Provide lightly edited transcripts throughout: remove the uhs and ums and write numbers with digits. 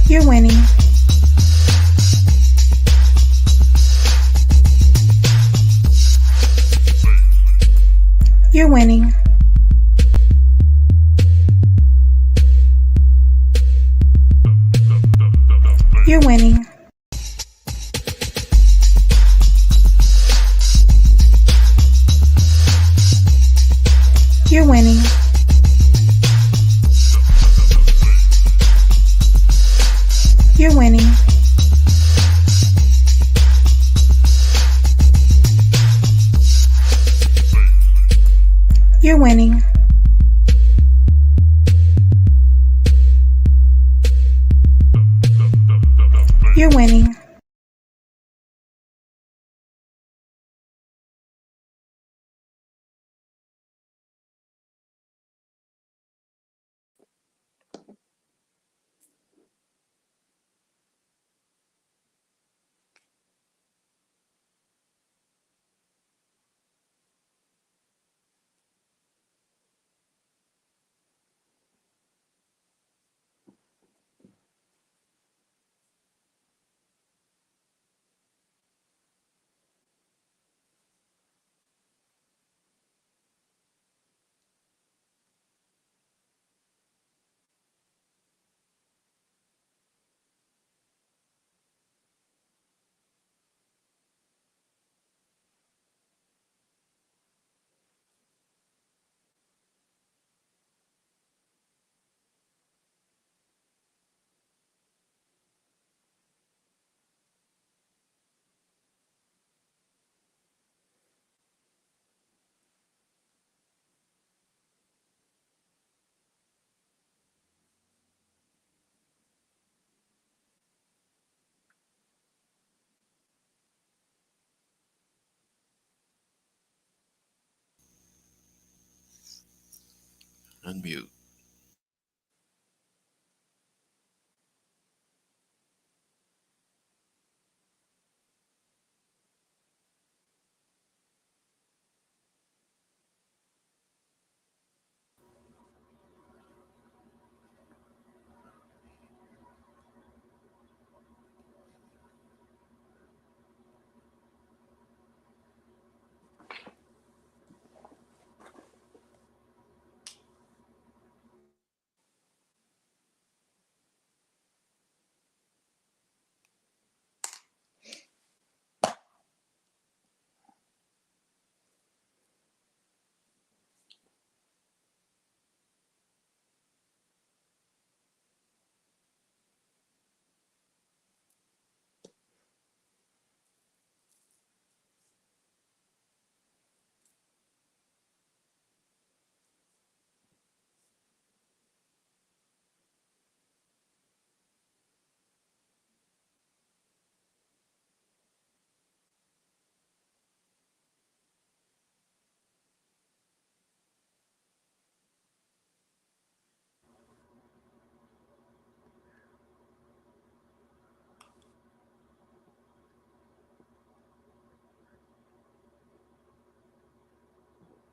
You're winning. You're winning. You're winning. You're winning. You're winning. You're winning. You're winning. Unmute.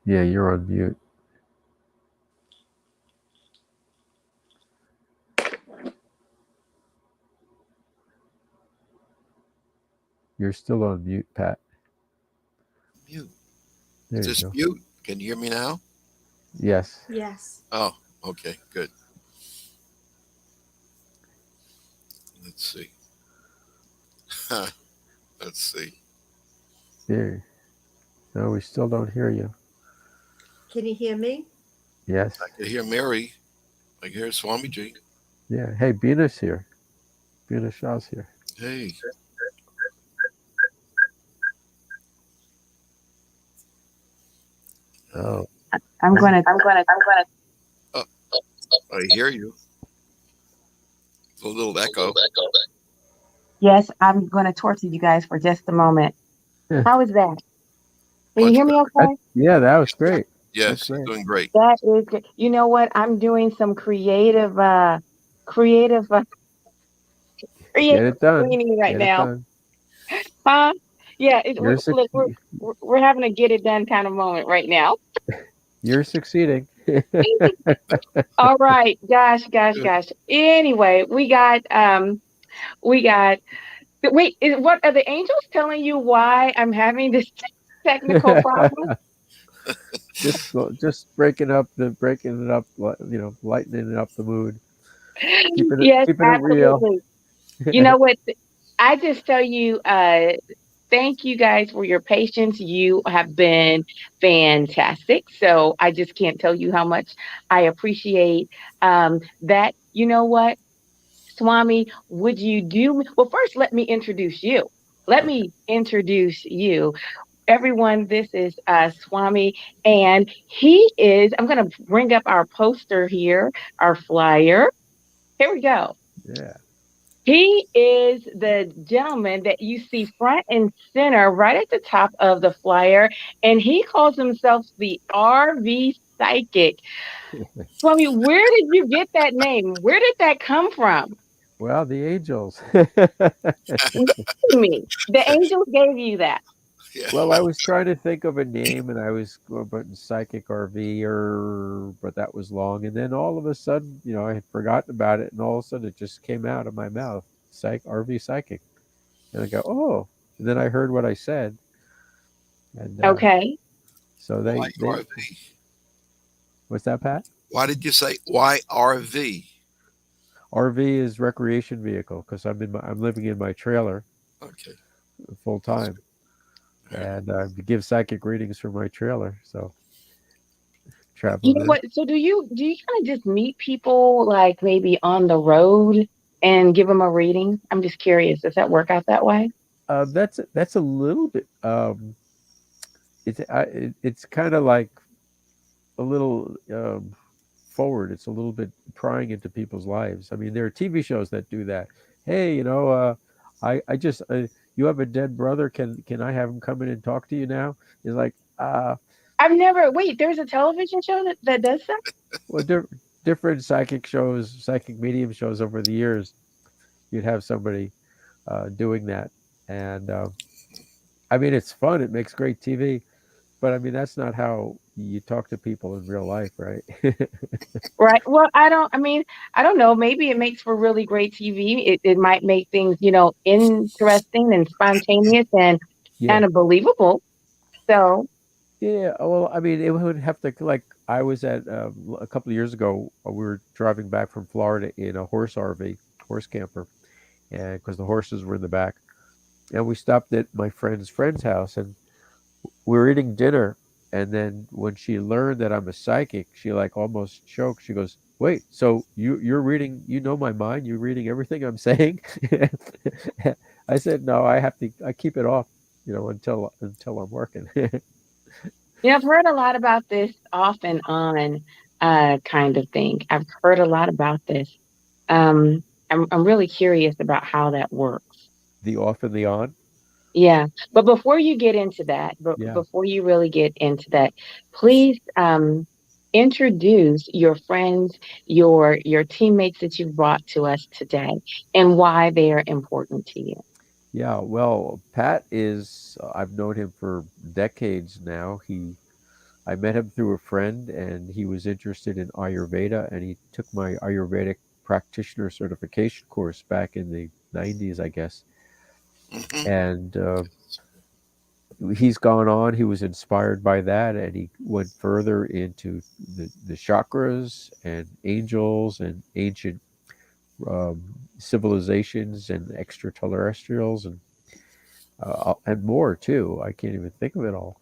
Yeah, you're on mute. You're still on mute, Pat. Mute. There Is you this go. mute? Can you hear me now? Yes. Yes. Oh, okay, good. Let's see. Let's see. There. No, we still don't hear you. Can you hear me? Yes. I can hear Mary. I can hear Swamiji. Yeah. Hey, Bina's here. Bina Shah's here. Hey. Oh. I'm gonna. Oh, I hear you. It's a little echo. Yes, I'm gonna torture you guys for just a moment. Yeah. How is that? Can you Much hear me better. okay? Yeah, that was great. Yes, That's you're great. doing great. That is good. You know what? I'm doing some creative creative Get it done. cleaning right Get it now. done. Huh? Yeah, You're look, we're having a get it done kind of moment right now. You're succeeding. All right, gosh, gosh, Good. gosh. Anyway, we got. Wait, what are the angels telling you why I'm having this technical problem? just breaking it up, lightening up the mood, Yes, keeping it real. absolutely. You know what? I just tell you, thank you guys for your patience. You have been fantastic. So I just can't tell you how much I appreciate that. You know what, Swami, would you do me? Well, first, let me introduce you. Let Okay. me introduce you. Everyone, this is Swami, and he is, I'm going to bring up our poster here, our flyer. Here we go. Yeah. He is the gentleman that you see front and center right at the top of the flyer, and he calls himself the RV Psychic. Swami, where did you get that name? Where did that come from? Well, the angels. Tell me. The angels gave you that. Yeah. Well, I was trying to think of a name, and I was going putting psychic RV, but that was long. And then all of a sudden, I had forgotten about it, and all of a sudden it just came out of my mouth, RV psychic. And I go, oh. And then I heard what I said, and Okay. so Why they RV? what's that, Pat? Why did you say why RV? RV is recreation vehicle because I'm living in my trailer Okay. full That's time, all right. and I give psychic readings from my trailer. So You traveling know in. what? So do you kind of just meet people like maybe on the road and give them a reading? I'm just curious. Does that work out that way? That's a little bit. It's kind of like a little forward. It's a little bit prying into people's lives. I mean, there are TV shows that do that. Hey, I just you have a dead brother. Can I have him come in and talk to you now? He's like, I've never. Wait, there's a television show that does that. well, different psychic medium shows over the years. You'd have somebody doing that, and I mean, it's fun. It makes great TV. But I mean, that's not how you talk to people in real life, right? Right. Well, I don't. I mean, I don't know. Maybe it makes for really great TV. It might make things, interesting and spontaneous and Yeah. kind of believable. So, Yeah. Well, I mean, it would have to, like, I was at a couple of years ago, we were driving back from Florida in a horse RV, horse camper, and because the horses were in the back. And we stopped at my friend's house and we were eating dinner. And then when she learned that I'm a psychic, she like almost choked. She goes, "Wait, so you're reading, you know my mind, you're reading everything I'm saying?" I said, "No, I keep it off, until I'm working." I've heard a lot about this off and on kind of thing. I've heard a lot about this. I'm really curious about how that works. The off and the on. Yeah, but before you get into that, but Yeah. before you really get into that, please introduce your friends, your teammates that you've brought to us today, and why they are important to you. Yeah, well, Pat is, I've known him for decades now. I met him through a friend and he was interested in Ayurveda and he took my Ayurvedic practitioner certification course back in the 90s, I guess. Mm-hmm. And he's gone on, he was inspired by that and he went further into the chakras and angels and ancient civilizations and extraterrestrials and more too. I can't even think of it all.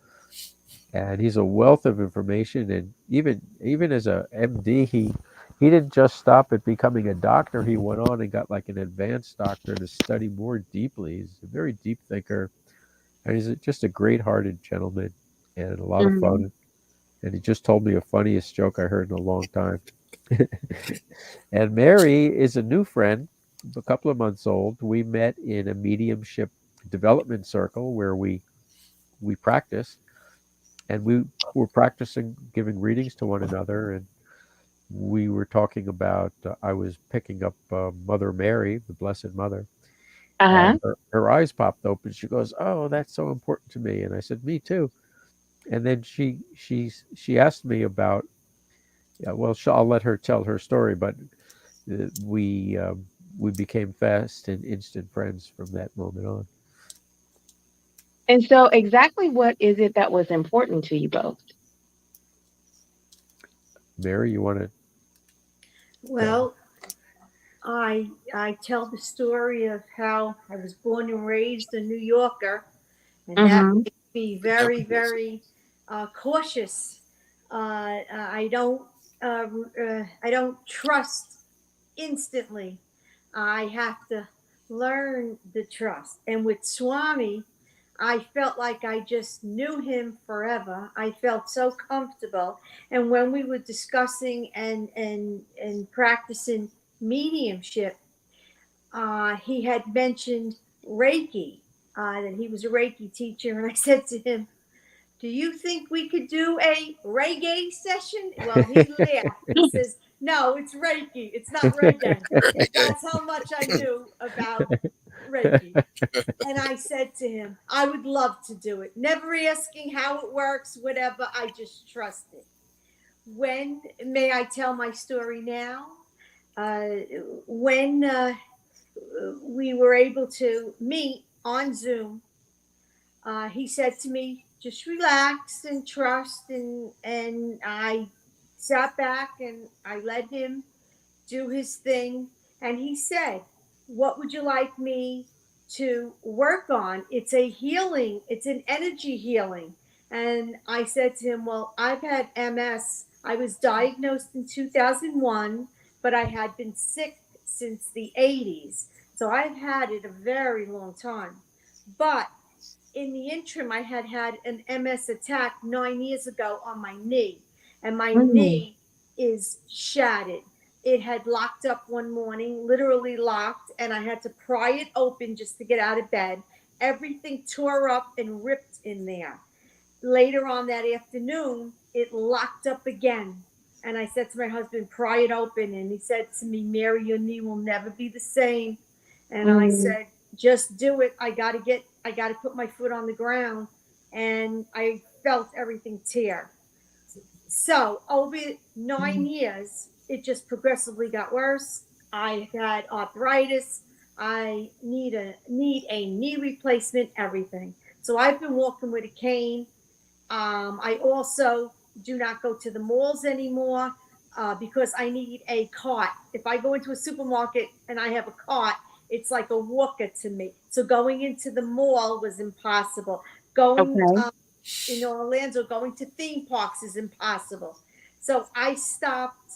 And he's a wealth of information. And even as a MD, he didn't just stop at becoming a doctor. He went on and got like an advanced doctor to study more deeply. He's a very deep thinker, and he's just a great-hearted gentleman and a lot of Mhm. fun. And he just told me the funniest joke I heard in a long time. And Mary is a new friend, a couple of months old. We met in a mediumship development circle where we practice, and we were practicing giving readings to one another. And we were talking about, I was picking up Mother Mary, the Blessed Mother, Uh-huh. and her eyes popped open. She goes, "Oh, that's so important to me." And I said, "Me too." And then she asked me about. Yeah, well, I'll let her tell her story, but uh, we um, we became fast and instant friends from that moment on. And so, exactly what is it that was important to you both? Mary, you want to tell? Well, I tell the story of how I was born and raised a New Yorker, and that Mm-hmm. makes me Yep. very, very cautious. I don't trust instantly. I have to learn the trust. And with Swami, I felt like I just knew him forever. I felt so comfortable. And when we were discussing and practicing mediumship, he had mentioned Reiki, that he was a Reiki teacher. And I said to him, do you think we could do a reggae session? Well, he laughed. He says, no, it's Reiki. It's not reggae. That's how much I knew about Reiki. And I said to him, I would love to do it. Never asking how it works, whatever. I just trust it. When may I tell my story now? Uh, when we were able to meet on Zoom, he said to me, "Just relax and trust." And I sat back and I let him do his thing. And he said, "What would you like me to work on?" It's a healing. It's an energy healing. And I said to him, "Well, I've had MS. I was diagnosed in 2001, but I had been sick since the 80s. So I've had it a very long time. But in the interim, I had an MS attack 9 years ago on my knee, and my Mm. knee is shattered. It had locked up one morning, literally locked, and I had to pry it open just to get out of bed. Everything tore up and ripped in there. Later on that afternoon, it locked up again. And I said to my husband, pry it open. And he said to me, Mary, your knee will never be the same. And I Mm. said, just do it. I got to put my foot on the ground. And I felt everything tear. So over 9 years, it just progressively got worse. I had arthritis. I need a knee replacement, everything. So I've been walking with a cane. I also do not go to the malls anymore because I need a cart. If I go into a supermarket and I have a cart, it's like a walker to me. So going into the mall was impossible. Going Okay. in Orlando, going to theme parks is impossible. So I stopped.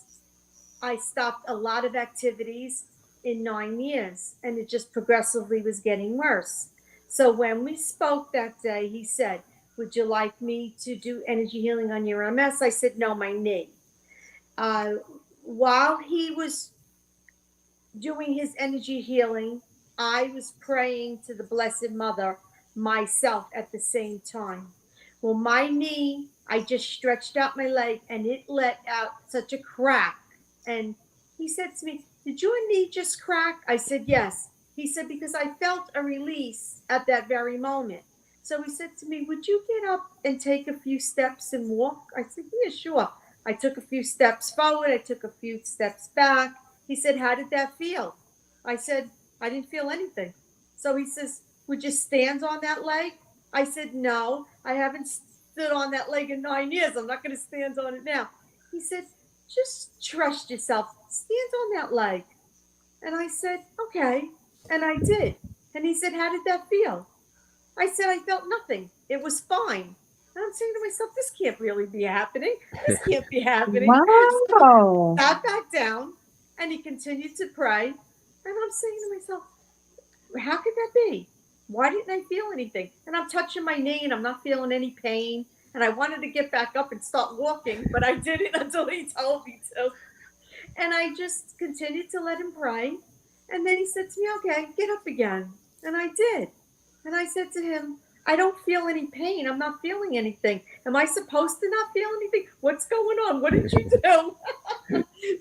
I stopped a lot of activities in 9 years, and it just progressively was getting worse. So when we spoke that day, he said, would you like me to do energy healing on your MS? I said, no, my knee. Uh, while he was doing his energy healing, I was praying to the Blessed Mother myself at the same time. Well, my knee, I just stretched out my leg and it let out such a crack. And he said to me, did your knee just crack? I said, yes. He said, because I felt a release at that very moment. So he said to me, would you get up and take a few steps and walk? I said, yeah, sure. I took a few steps forward. I took a few steps back. He said, how did that feel? I said, I didn't feel anything. So he says, would you stand on that leg? I said, no, I haven't stood on that leg in 9 years. I'm not going to stand on it now. He said, just trust yourself. Stand on that leg. And I said, okay. And I did. And he said, how did that feel? I said, I felt nothing. It was fine. And I'm saying to myself, this can't really be happening. This can't be happening. So Wow. I sat back down and he continued to pray. And I'm saying to myself, how could that be? Why didn't I feel anything? And I'm touching my knee and I'm not feeling any pain. And I wanted to get back up and start walking, but I didn't until he told me to. And I just continued to let him pray. And then he said to me, okay, get up again. And I did. And I said to him, I don't feel any pain. I'm not feeling anything. Am I supposed to not feel anything? What's going on? What did you do?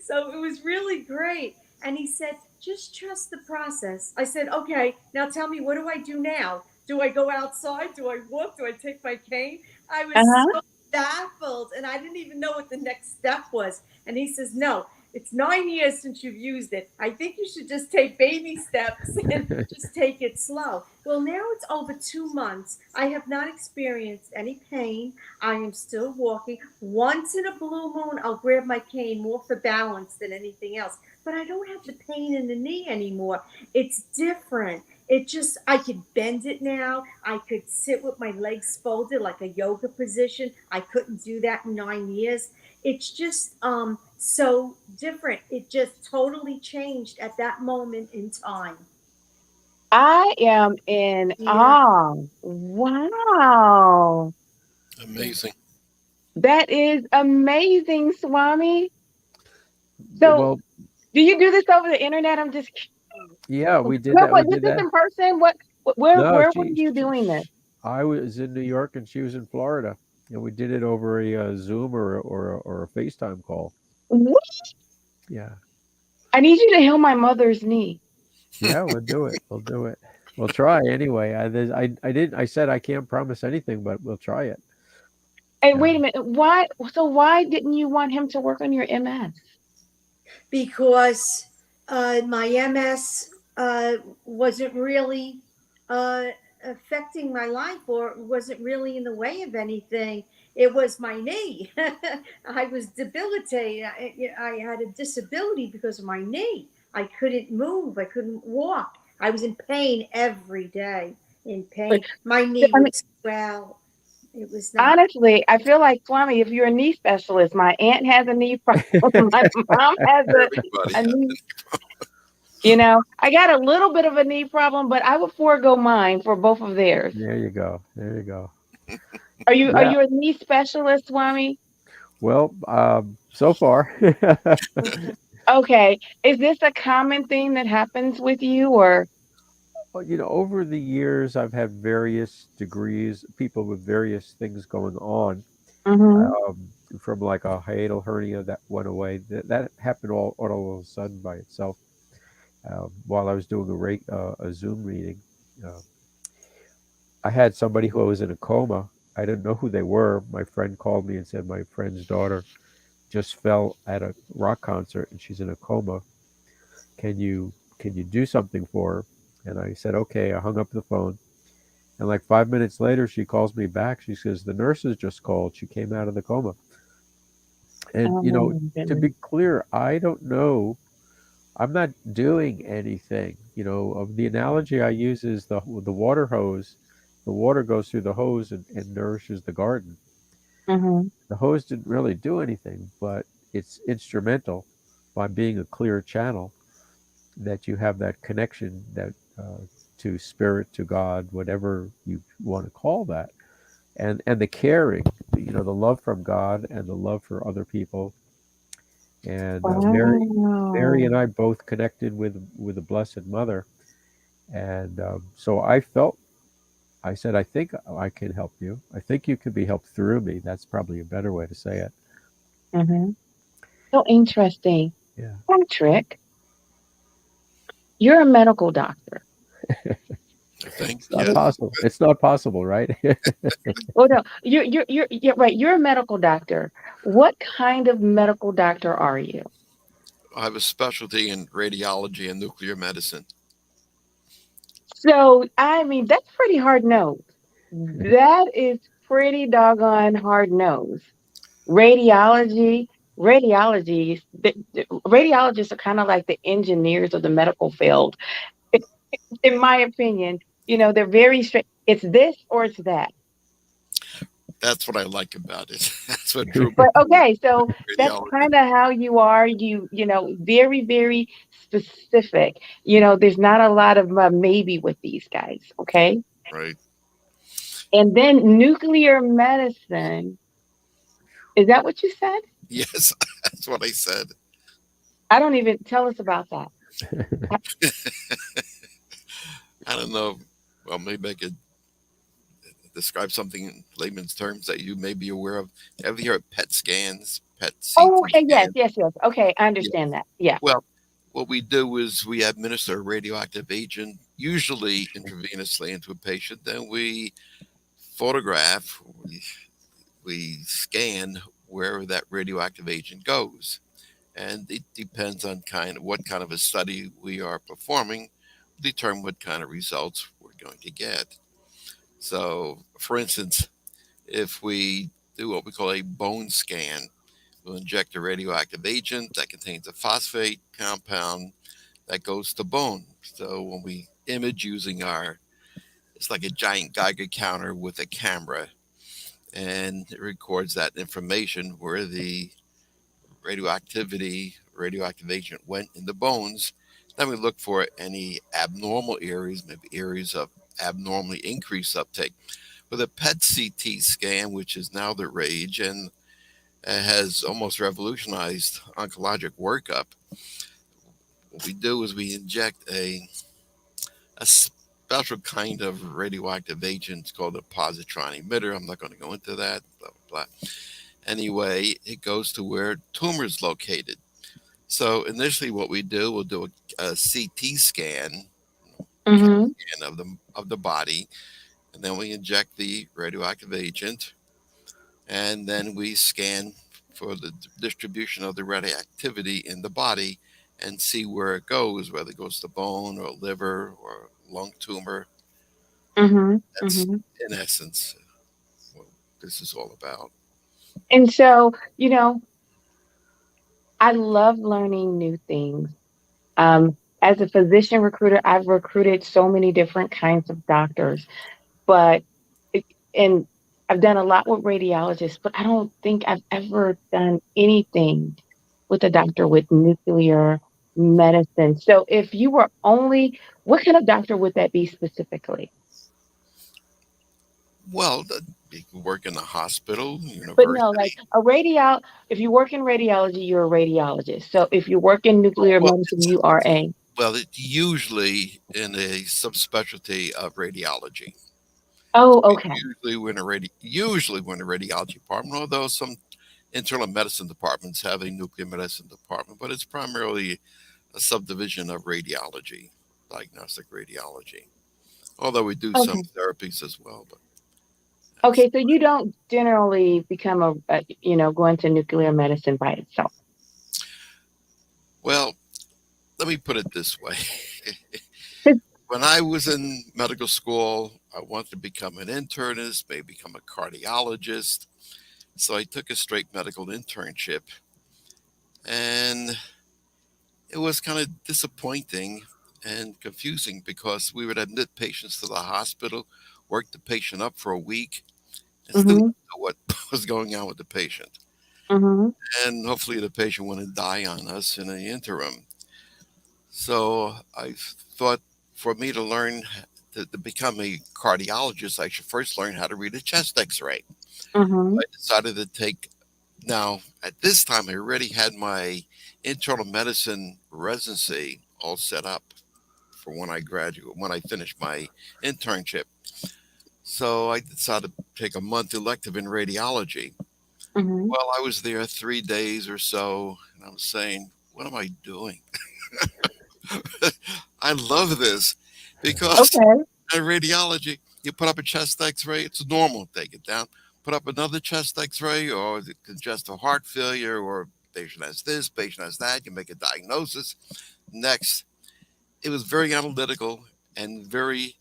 So it was really great. And he said, just trust the process. I said, okay, now tell me, what do I do now? Do I go outside? Do I walk? Do I take my cane? I was Uh-huh. so baffled, and I didn't even know what the next step was. And he says, "No, it's 9 years since you've used it. I think you should just take baby steps and just take it slow." Well, now it's over 2 months. I have not experienced any pain. I am still walking. Once in a blue moon, I'll grab my cane more for balance than anything else. But I don't have the pain in the knee anymore. It's different. It just, I could bend it now. I could sit with my legs folded like a yoga position. I couldn't do that in 9 years. It's just so different. It just totally changed at that moment in time. I am in Yeah. awe. Wow. Yeah. Amazing. That is amazing, Swami. So, Well, do you do this over the internet? I'm just yeah, we did what, that. We what, this did is that. in person? No, Where were you doing this? I was in New York and she was in Florida, and we did it over a Zoom or a FaceTime call. What? Yeah, I need you to heal my mother's knee. yeah, we'll do it. We'll do it. We'll try anyway. I didn't. I said I can't promise anything, but we'll try it. And Yeah. wait a minute, why? So why didn't you want him to work on your MS? Because my MS wasn't really uh, affecting my life, or wasn't really in the way of anything. It was my knee. I was debilitated. I had a disability because of my knee. I couldn't move. I couldn't walk. I was in pain every day. In But, pain. My knee I mean, would swell. It was not. honestly, I feel like Swami, if you're a knee specialist, my aunt has a knee problem. My mom has Everybody a has knee. I got a little bit of a knee problem, but I would forego mine for both of theirs. There you go. There you go. Are Yeah. you a knee specialist, Swami? Well, so far, Okay. Is this a common thing that happens with you or well, over the years, I've had various degrees, people with various things going on. mhm. Um, from like a hiatal hernia that went away. That happened all of a sudden by itself while I was doing a Zoom meeting. Uh, I had somebody who was in a coma. I didn't know who they were. My friend called me and said my friend's daughter just fell at a rock concert and she's in a coma. Can you do something for her? And I said, okay. I hung up the phone. And like 5 minutes later, she calls me back. She says, the nurses just called. She came out of the coma. And, Oh my to goodness. be clear, I don't know. I'm not doing anything. The analogy I use is the water hose. The water goes through the hose and nourishes the garden. Mhm. The hose didn't really do anything, but it's instrumental by being a clear channel that you have that connection that to spirit, to God, whatever you want to call that, and the caring, the love from God and the love for other people. And Mary Wow. and I both connected with the Blessed Mother, and so I said, I think I can help you. I think you can be helped through me. That's probably a better way to say it. Mhm. So interesting. Yeah. Patrick, you're a medical doctor. I think, It's not yes. So, possible. It's not possible, right? well, no, you're right. You're a medical doctor. What kind of medical doctor are you? I have a specialty in radiology and nuclear medicine. So, I mean, that's pretty hard nose. That is pretty doggone hard nose. Radiology, radiologists are kind of like the engineers of the medical field, in my opinion. They're very straight. It's this or it's that. That's what I like about it. That's what drew me But okay, so to that's radiology. kind of how you are. Very, very specific. There's not a lot of maybe with these guys. Okay. Right. And then nuclear medicine. Is that what you said? Yes, that's what I said. I don't even tell us about that. I don't know. Well, maybe I could describe something in layman's terms that you may be aware of. Have you heard of PET scans, PET Oh, CT okay. Yes, scans? yes, yes. Okay, I Yeah. understand that. Yeah. Well, what we do is we administer a radioactive agent, usually intravenously into a patient. Then we photograph, we we scan where that radioactive agent goes. And it depends on kind of what kind of a study we are performing, determine what kind of results we're going to get. So, for instance, if we do what we call a bone scan, we'll inject a radioactive agent that contains a phosphate compound that goes to bone. So when we image using our, it's like a giant Geiger counter with a camera, and it records that information where the radioactive agent went in the bones. Then we look for any abnormal areas, maybe areas of abnormally increased uptake. With a PET-CT scan, which is now the rage and has almost revolutionized oncologic workup, what we do is we inject a special kind of radioactive agent called a positron emitter. I'm not going to go into that, blah, blah, blah. Anyway, it goes to where tumor is located. So initially, what we do, we'll do a CT scan, Mm-hmm. of the body, and then we inject the radioactive agent, and then we scan for the distribution of the radioactivity in the body and see where it goes, whether it goes to bone or liver or lung tumor. Mm-hmm. That's Mm-hmm. in essence what this is all about. And so, I love learning new things. As a physician recruiter, I've recruited so many different kinds of doctors, but it, and I've done a lot with radiologists, but I don't think I've ever done anything with a doctor with nuclear medicine. So if you were only, what kind of doctor would that be specifically? Well, you can work in a hospital, But no, like university. if you work in radiology, you're a radiologist. So if you work in Oh, nuclear medicine, you are a, it's usually in a subspecialty of radiology. oh, okay. Usually we're in a radiology department, although some internal medicine departments have a nuclear medicine department, but it's primarily a subdivision of radiology, diagnostic radiology. Although we do some Okay. therapies as well, but that's Okay, so you don't generally become go into nuclear medicine by itself. well. Let me put it this way: when I was in medical school, I wanted to become an internist, maybe become a cardiologist. So I took a straight medical internship, and it was kind of disappointing and confusing because we would admit patients to the hospital, work the patient up for a week, and still Mhm. not know what was going on with the patient. Mhm. And hopefully the patient wouldn't die on us in the interim. So I thought for me to learn to become a cardiologist, I should first learn how to read a chest x ray. Mhm. I decided to take, now at this time, I already had my internal medicine residency all set up for when I finished my internship. So I decided to take a month elective in radiology. Mhm. Well, I was there 3 days or so, and I was saying, what am I doing? I love this because Okay. in radiology, you put up a chest x-ray, it's normal, take it down. Put up another chest x-ray or the congestive heart failure or patient has this, patient has that, you make a diagnosis. Next, it was very analytical and very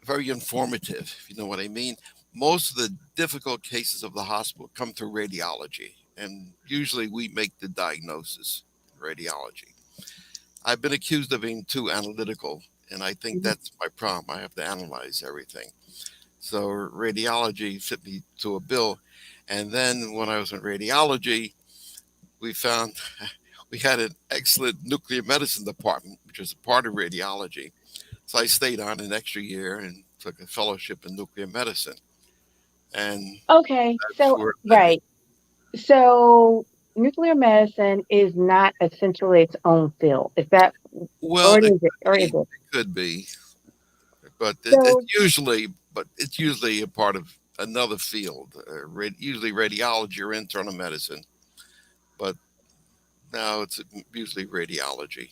informative, if you know what I mean. Most of the difficult cases of the hospital come through radiology, and usually we make the diagnosis in radiology. I've been accused of being too analytical, and I think Mhm. that's my problem. I have to analyze everything. So radiology fit me to a bill. And then when I was in radiology, we found we had an excellent nuclear medicine department, which was a part of radiology. So I stayed on an extra year and took a fellowship in nuclear medicine. And Okay. that's So where it led me. right. So nuclear medicine is not essentially its own field. Is that, Well, or it is it? Or is could be, it? but So it's usually a part of another field, usually radiology or internal medicine. But now it's usually radiology.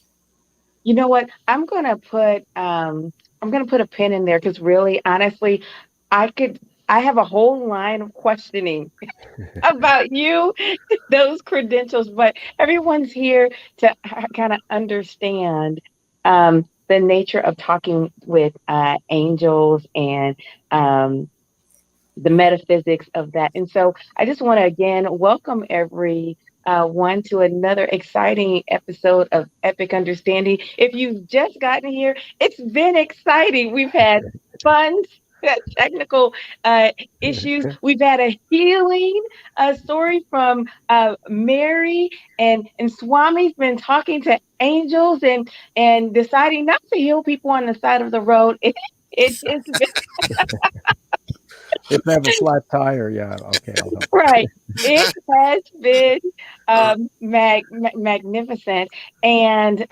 you know what? I'm gonna put a pin in there because really, honestly, I could. I have a whole line of questioning about you, those credentials, but everyone's here to kind of understand the nature of talking with angels and um, the metaphysics of that. And so I just want to again welcome every one to another exciting episode of Epic Understanding. If you've just gotten here, it's been exciting. We've had fun. Technical issues. We've had a healing story from Mary, and Swami's been talking to angels and deciding not to heal people on the side of the road. It's been If I have a flat tire, yeah, okay, I'll help. right. It has been magnificent. And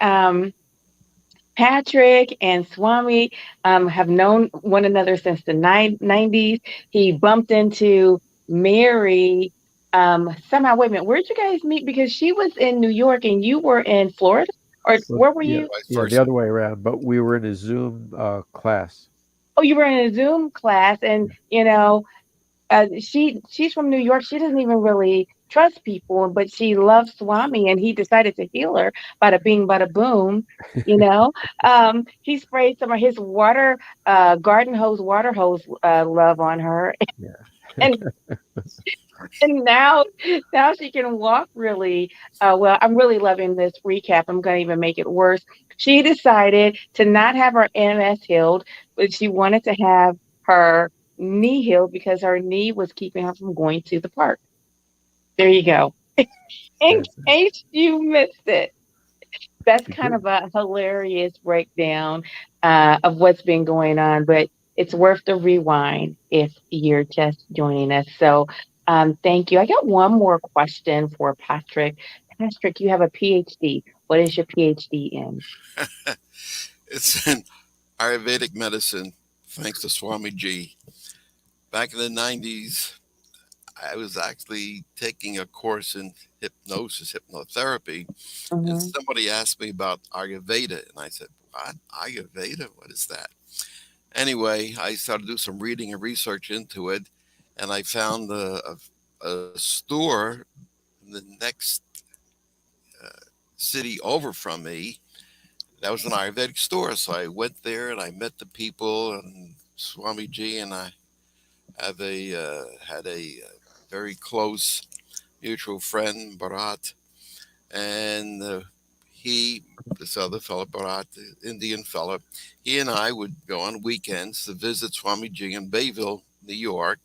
Patrick and Swami have known one another since the 90s. He bumped into Mary somehow. Wait a minute, where'd you guys meet? Because she was in New York and you were in Florida? Or Well, where were yeah, you? Vice yeah, the versa. other way around. But we were in a Zoom class. Oh, you were in a Zoom class, and she's from New York. She doesn't even really trust people, but she loves Swami, and he decided to heal her. Bada bing, bada boom. He sprayed some of his garden hose, water hose love on her, Yeah. and and now she can walk really well. I'm really loving this recap. I'm going to even make it worse. She decided to not have her MS healed, but she wanted to have her knee healed because her knee was keeping her from going to the park. There you go. In That's it. case you missed it, that's She kind did. of a hilarious breakdown of what's been going on, but it's worth the rewind if you're just joining us. So, thank you. I got one more question for Patrick. Patrick, you have a PhD. What is your PhD in? It's in Ayurvedic medicine, thanks to Swami G. Back in the 90s, I was actually taking a course in hypnosis, hypnotherapy, and Hmm. somebody asked me about Ayurveda, and I said, "What? Ayurveda? What is that?" Anyway, I started to do some reading and research into it, and I found a store in the next uh, city over from me that was an Ayurvedic store. So I went there and I met the people, and Swami G and I have had a very close mutual friend, Bharat, and he, this other fellow, Bharat, the Indian fellow, he and I would go on weekends to visit Swami G in Bayville, New York,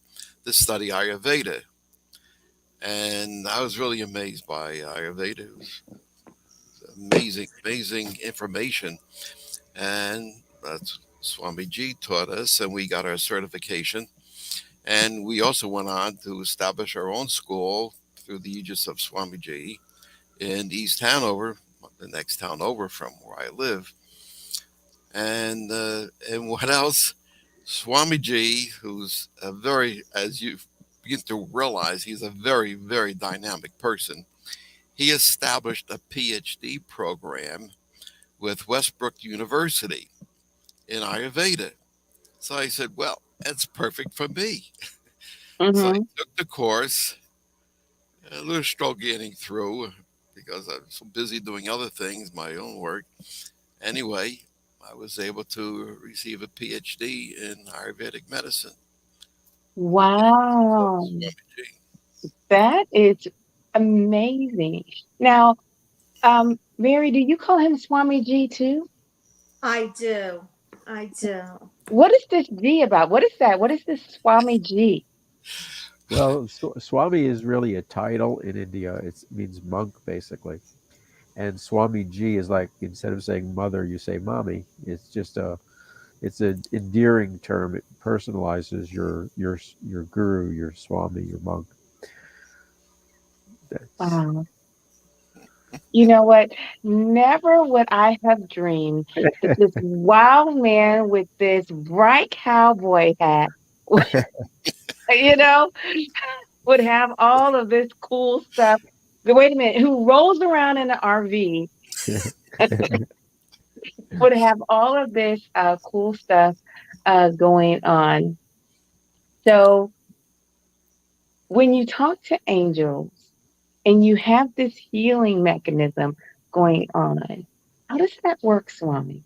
to study Ayurveda. And I was really amazed by Ayurveda. It was amazing, amazing information. And that's Swami G taught us, and we got our certification. And we also went on to establish our own school through the aegis of Swami G in East Hanover, the next town over from where I live. And what else? Swamiji, who's a very, as you begin to realize, he's a very, very dynamic person. He established a PhD program with Westbrook University in Ayurveda. So I said, well, that's perfect for me. So I Hmm. took the course, a little struggle getting through because I was so busy doing other things, my own work. Anyway, I was able to receive a PhD in Ayurvedic medicine because of Wow, Swamiji. that is amazing. Now, Mary, do you call him Swami G too? I do. I do. What is this G about? What is that? What is this Swami G? Well, Swami is really a title in India. It means monk, basically. And Swami Ji is like, instead of saying mother, you say mommy. It's an endearing term. It personalizes your guru, your Swami, your monk. That's Wow. You know what? Never would I have dreamed that this wild man with this bright cowboy hat, you know, would have all of this cool stuff. Wait a minute, who rolls around in an RV would have all of this cool stuff going on. So when you talk to angels and you have this healing mechanism going on, how does that work, Swami?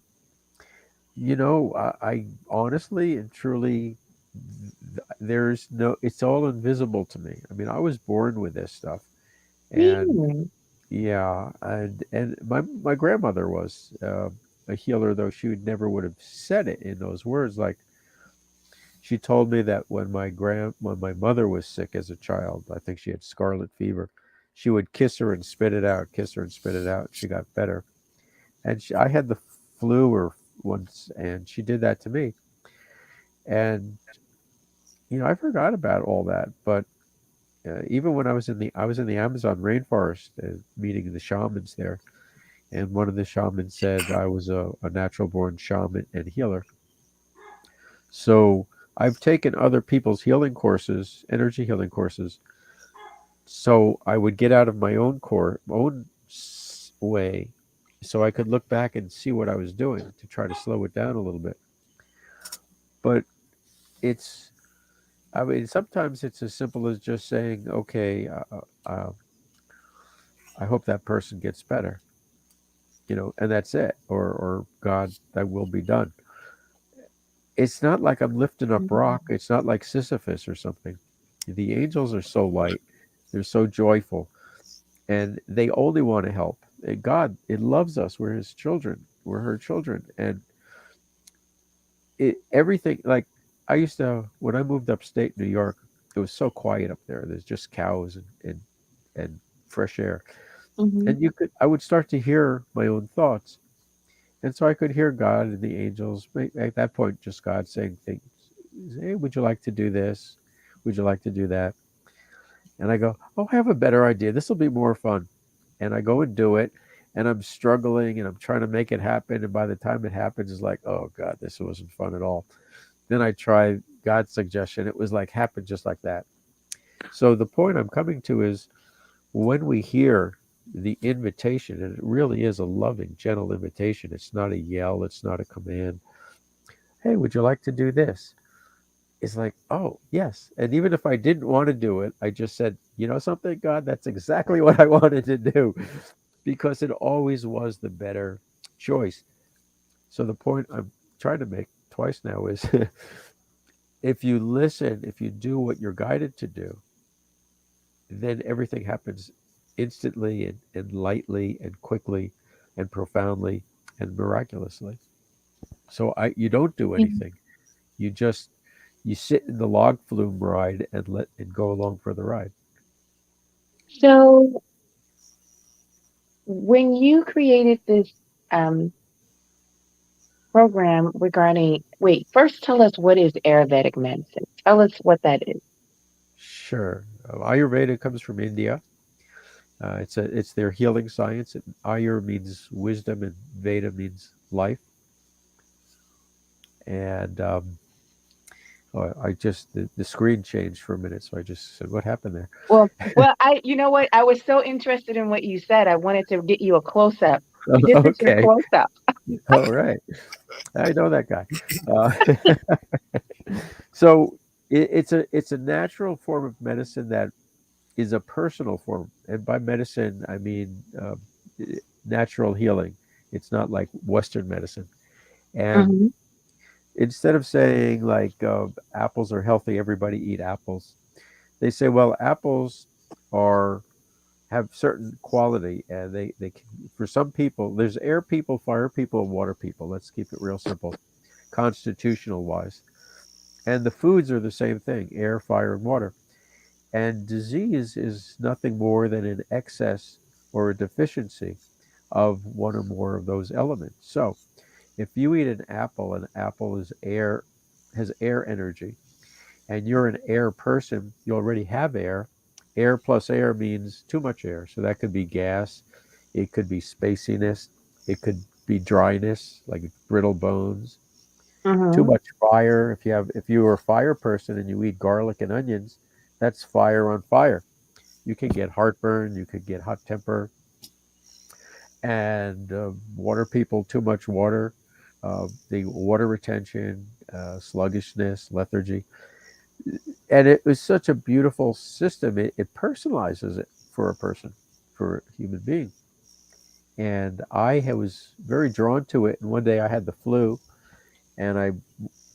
I honestly and truly, there's no, it's all invisible to me. I mean, I was born with this stuff. And Really? yeah, and my grandmother was a healer, though she would have said it in those words. Like, she told me that when my mother was sick as a child, I think she had scarlet fever, she would kiss her and spit it out, kiss her and spit it out. She got better. And I had the flu or once, and she did that to me. And I forgot about all that. But even when I was in the Amazon rainforest, meeting the shamans there, and one of the shamans said I was a natural born shaman and healer. So I've taken other people's healing courses, energy healing courses, so I would get out of my own way, so I could look back and see what I was doing to try to slow it down a little bit. But it's, I mean, sometimes it's as simple as just saying, okay, I hope that person gets better, and that's it. Or God, thy will be done. It's not like I'm lifting up rock. Mhm. It's not like Sisyphus or something. The angels are so light. They're so joyful, and they only want to help. And God, it loves us. We're His children. We're her children, and everything. Like, I used to, when I moved upstate New York, it was so quiet up there. There's just cows and fresh air, Mhm. and I would start to hear my own thoughts, and so I could hear God and the angels. At that point, just God saying things. Hey, would you like to do this? Would you like to do that? And I go, oh, I have a better idea. This will be more fun. And I go and do it. And I'm struggling and I'm trying to make it happen. And by the time it happens, it's like, oh God, this wasn't fun at all. Then I try God's suggestion. It was like happened just like that. So the point I'm coming to is, when we hear the invitation, and it really is a loving, gentle invitation, it's not a yell, it's not a command. Hey, would you like to do this? It's like, oh, yes. And even if I didn't want to do it, I just said, you know something, God, that's exactly what I wanted to do, because it always was the better choice. So the point I'm trying to make twice now is, if you listen, if you do what you're guided to do, then everything happens instantly and lightly and quickly and profoundly and miraculously. So you don't do Mhm. anything. You just you sit in the log flume ride and let it go along for the ride. So when you created this um, program regarding, wait, first tell us what is Ayurvedic medicine. Tell us what that is. Sure. Ayurveda comes from India. It's their healing science. Ayur means wisdom, and Veda means life. And oh, the screen changed for a minute, so I just said, "What happened there?" You know what? I was so interested in what you said. I wanted to get you a close up. This is your Okay. close up. All right. I know that guy. Uh, so it's a natural form of medicine that is a personal form, and by medicine I mean natural healing. It's not like Western medicine. And Hmm. instead of saying like apples are healthy, everybody eat apples, they say, well, apples are have certain quality, and they can, for some people, there's air people, fire people, and water people. Let's keep it real simple, constitutional wise. And the foods are the same thing: air, fire, and water. And disease is nothing more than an excess or a deficiency of one or more of those elements. So if you eat an apple is air, has air energy, and you're an air person, you already have air. Air plus air means too much air. So that could be gas, it could be spaciness, it could be dryness, like brittle bones. Too Hmm. much fire. If you are a fire person and you eat garlic and onions, that's fire on fire. You can get heartburn, you could get hot temper, and water people, too much water, the water retention, sluggishness, lethargy. and it was such a beautiful system. It personalizes it for a person, for a human being. And was very drawn to it. And one day I had the flu, and I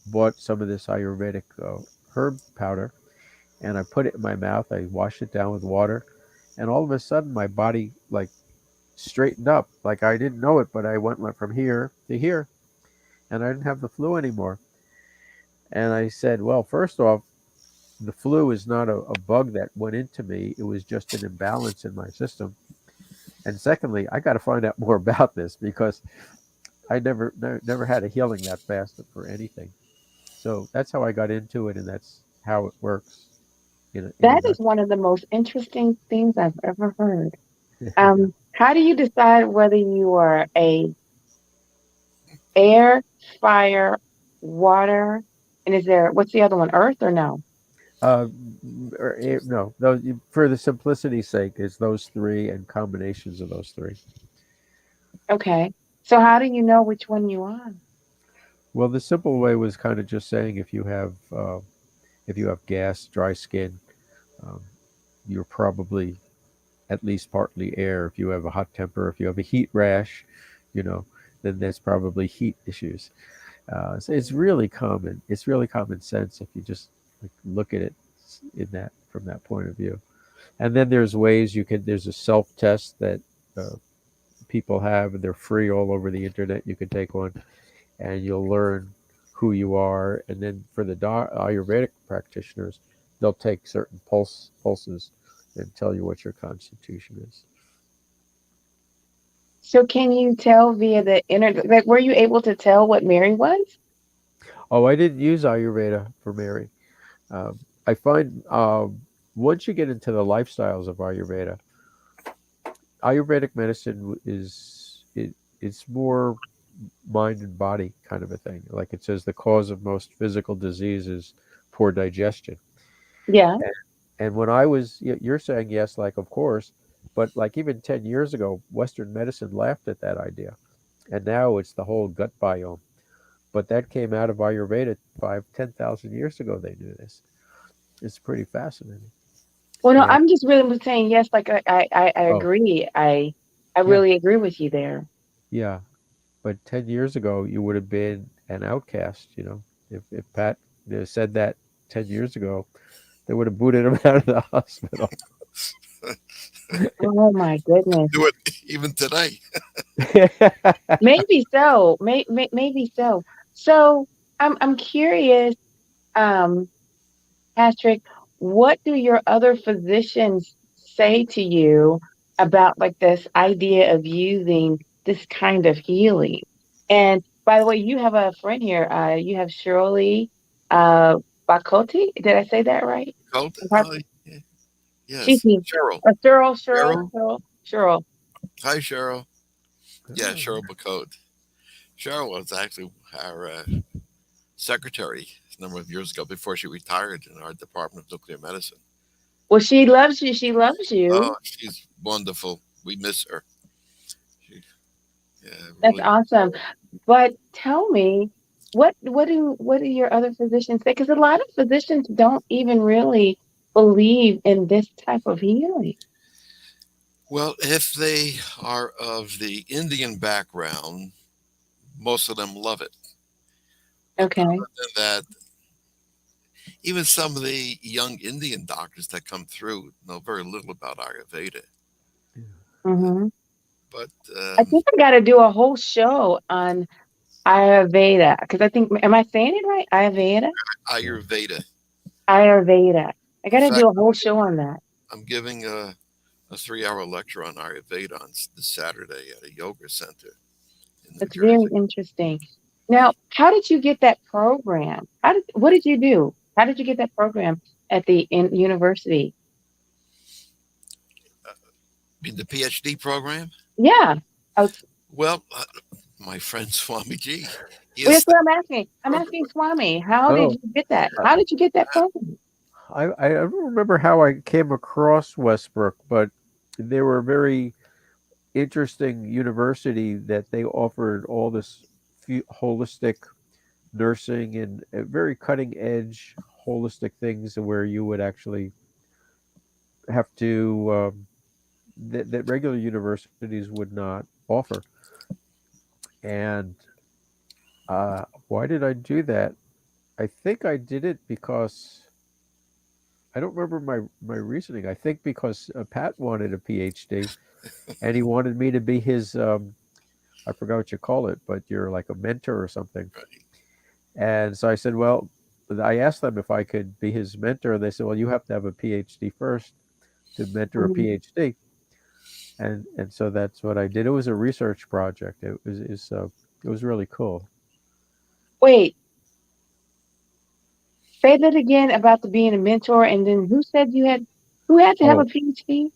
bought some of this Ayurvedic herb powder, and I put it in my mouth. I washed it down with water, and all of a sudden my body like straightened up. Like I didn't know it, but I went like from here to here, and I didn't have the flu anymore. And I said, well, first off, the flu is not a bug that went into me. It was just an imbalance in my system. And secondly, I got to find out more about this because I never had a healing that fast for anything. So that's how I got into it, and that's how it works in a That is nutshell. one of the most interesting things I've ever heard. Yeah. How do you decide whether you are a air, fire, water, and is there what's the other one? Earth or no? Uh, no, for the simplicity's sake, it's those three and combinations of those three. Okay. So how do you know which one you are? Well, the simple way was kind of just saying if you have gas, dry skin, um, you're probably at least partly air. If you have a hot temper, if you have a heat rash, you know, then there's probably heat issues. So it's really common. It's really common sense if you just like, look at it in that from that point of view. And then there's ways you can. There's a self test that uh, people have, and they're free all over the internet. You can take one, and you'll learn who you are. And then for the Ayurvedic practitioners, they'll take certain pulses and tell you what your constitution is. So can you tell via the internet, like were you able to tell what Mary was? Oh, I didn't use Ayurveda for Mary. I find once you get into the lifestyles of Ayurveda, Ayurvedic medicine it's more mind and body kind of a thing. Like it says, the cause of most physical disease is poor digestion. Yeah. And when I was, you're saying yes, like of course, but like even 10 years ago, Western medicine laughed at that idea, and now it's the whole gut biome. But that came out of Ayurveda 10,000 years ago. They knew this. It's pretty fascinating. Well, no, And I'm just really saying yes, like I oh agree. I yeah, really agree with you there. yeah. But 10 years ago, you would have been an outcast. If Pat said that 10 years ago, they would have booted him out of the hospital. Oh my goodness. Do it even today. Maybe so. Maybe so. So I'm curious, um, Patrick, what do your other physicians say to you about like this idea of using this kind of healing? And by the way, you have a friend here. You have Shirley uh Bakoti. Did I say that right? Called? Yeah. She's Yes. Cheryl. Cheryl. Cheryl. Hi, Cheryl. Yeah, Oh, Cheryl McCode. Cheryl was actually our secretary a number of years ago before she retired in our Department of Nuclear Medicine. Well, she loves you. She loves you. Oh, she's wonderful. We miss her. She, yeah, That's really. awesome. But tell me, what do your other physicians say? Because a lot of physicians don't even really believe in this type of healing. Well, if they are of the Indian background, most of them love it. But Okay. other than that, even some of the young Indian doctors that come through know very little about Ayurveda. yeah. Hmm. But I think I got to do a whole show on Ayurveda because I think, am I saying it right? Ayurveda? Yeah. Ayurveda. Ayurveda. I got In to do fact, a whole show on that. I'm giving a 3 hour lecture on Ayurveda on this Saturday at a yoga center in New It's very Jersey. interesting. Now, how did you get that program? What did you do? How did you get that program at the university? I mean, the PhD program? Yeah. I was, Well, my friend Swamiji, he well, that's is what the I'm asking. I'm asking program. Swami, how did Oh, you get that? How did you get that program? I don't remember how I came across Westbrook, but they were a very interesting university that they offered all this holistic nursing and a very cutting edge holistic things where you would actually have to that regular universities would not offer. And why did I do that? I think I did it because I don't remember my reasoning. I think because Pat wanted a PhD and he wanted me to be his I forgot what you call it, but you're like a mentor or something. Right. And so I said, well, I asked them if I could be his mentor. And they said, well, you have to have a PhD first to mentor a Mhm. PhD. And so that's what I did. It was a research project. It was really cool. Wait, say that again about the being a mentor, and then who had to have a Oh, PhD?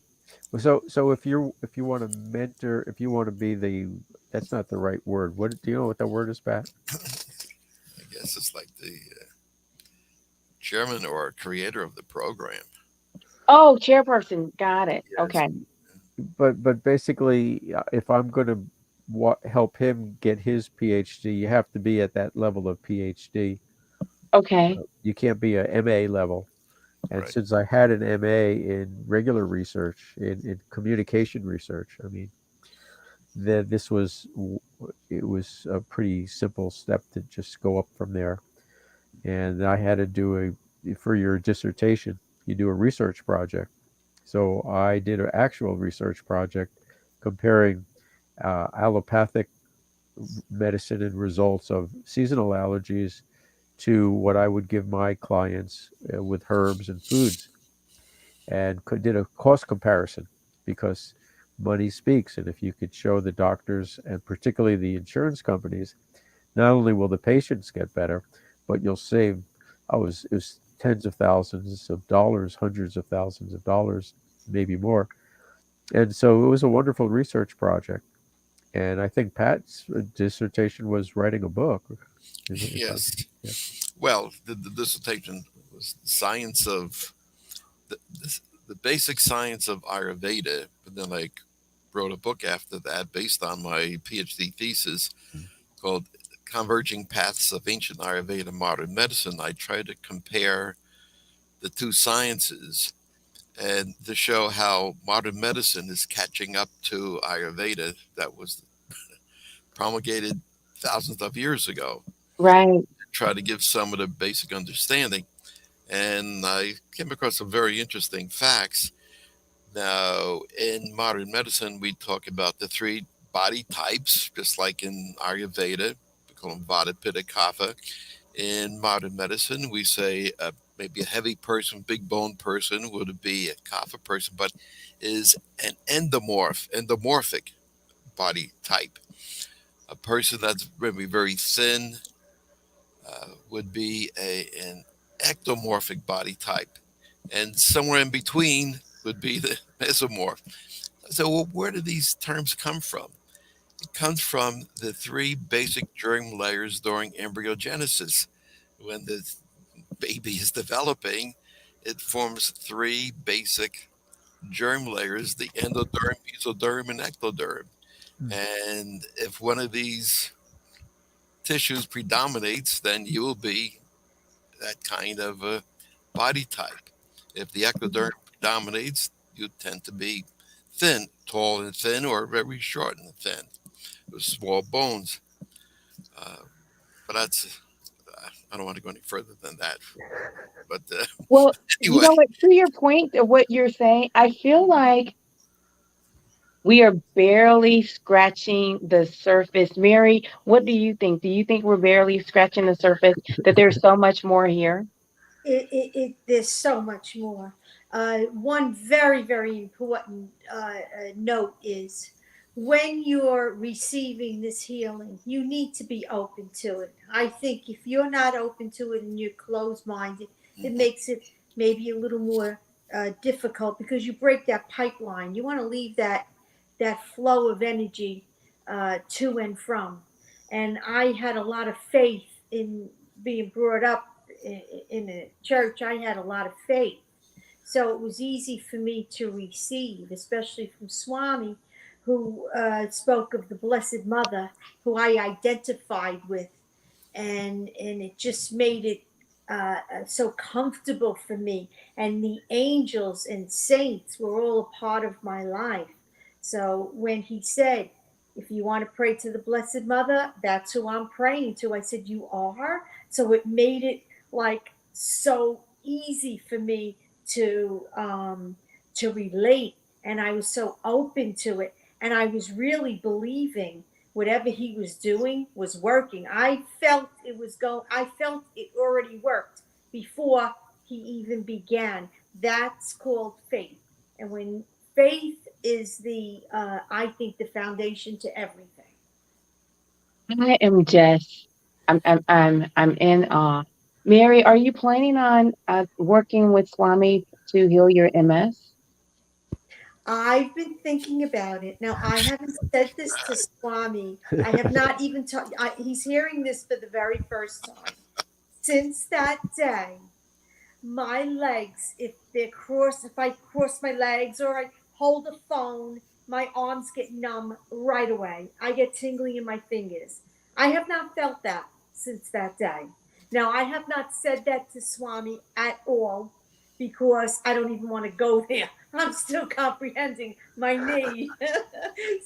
so if you want to mentor, if you want to be the that's not the right word. What do you know what that word is, Pat? I guess it's like the chairman or creator of the program. Oh, chairperson. Got it. Yes. Okay. But basically, if I'm going to help him get his PhD, you have to be at that level of PhD. Okay. You can't be a MA level. And Right. since I had an MA in regular research, in communication research, I mean, this was it was a pretty simple step to just go up from there. And I had to do a for your dissertation, you do a research project. So I did an actual research project comparing allopathic medicine and results of seasonal allergies to what I would give my clients with herbs and foods, and did a cost comparison because money speaks. And if you could show the doctors and particularly the insurance companies, not only will the patients get better, but you'll save, it was tens of thousands of dollars, hundreds of thousands of dollars, maybe more. And so it was a wonderful research project. And I think Pat's dissertation was writing a book. If I'm, Yes. yeah. Well, the dissertation was the science of the basic science of Ayurveda, but then I wrote a book after that based on my PhD thesis called Converging Paths of Ancient Ayurveda and Modern Medicine. I tried to compare the two sciences and to show how modern medicine is catching up to Ayurveda that was promulgated thousands of years ago. Right. Try to give some of the basic understanding. And I came across some very interesting facts. Now, in modern medicine, we talk about the three body types, just like in Ayurveda. We call them Vata, Pitta, Kapha. In modern medicine, we say maybe a heavy person, big bone person would be a Kapha person, but is an endomorphic body type. A person that's maybe very thin would be an ectomorphic body type, and somewhere in between would be the mesomorph. So, well, where do these terms come from? It comes from the three basic germ layers during embryogenesis. When the baby is developing, it forms three basic germ layers: the endoderm, mesoderm, and ectoderm. And if one of these tissues predominates, then you will be that kind of a body type. If the ectoderm predominates, you tend to be thin, tall and thin, or very short and thin, with small bones. Uh, but that's, I don't want to go any further than that. But Well, you anyway, know what? To your point of what you're saying, I feel like we are barely scratching the surface. Mary, what do you think? Do you think we're barely scratching the surface? That there's so much more here? There's so much more. One very, very important note is when you're receiving this healing, you need to be open to it. I think if you're not open to it and you're closed minded, it mhm, makes it maybe a little more difficult because you break that pipeline. You want to leave that flow of energy to and from. And I had a lot of faith in being brought up in a church. I had a lot of faith. So it was easy for me to receive, especially from Swami, who spoke of the Blessed Mother, who I identified with. And it just made it so comfortable for me. And the angels and saints were all a part of my life. So when he said, if you want to pray to the Blessed Mother, that's who I'm praying to. I said, you are? So it made it like so easy for me to relate. And I was so open to it. And I was really believing whatever he was doing was working. I felt it already worked before he even began. That's called faith. And when faith is I think the foundation to everything. I am just, I'm in awe. Mary, are you planning on working with Swami to heal your MS? I've been thinking about it. Now, I haven't said this to Swami. I have not even talked. He's hearing this for the very first time. Since that day, my legs, if I cross my legs or I hold a phone, my arms get numb right away. I get tingling in my fingers. I have not felt that since that day. Now, I have not said that to Swami at all because I don't even want to go there. I'm still comprehending my knee.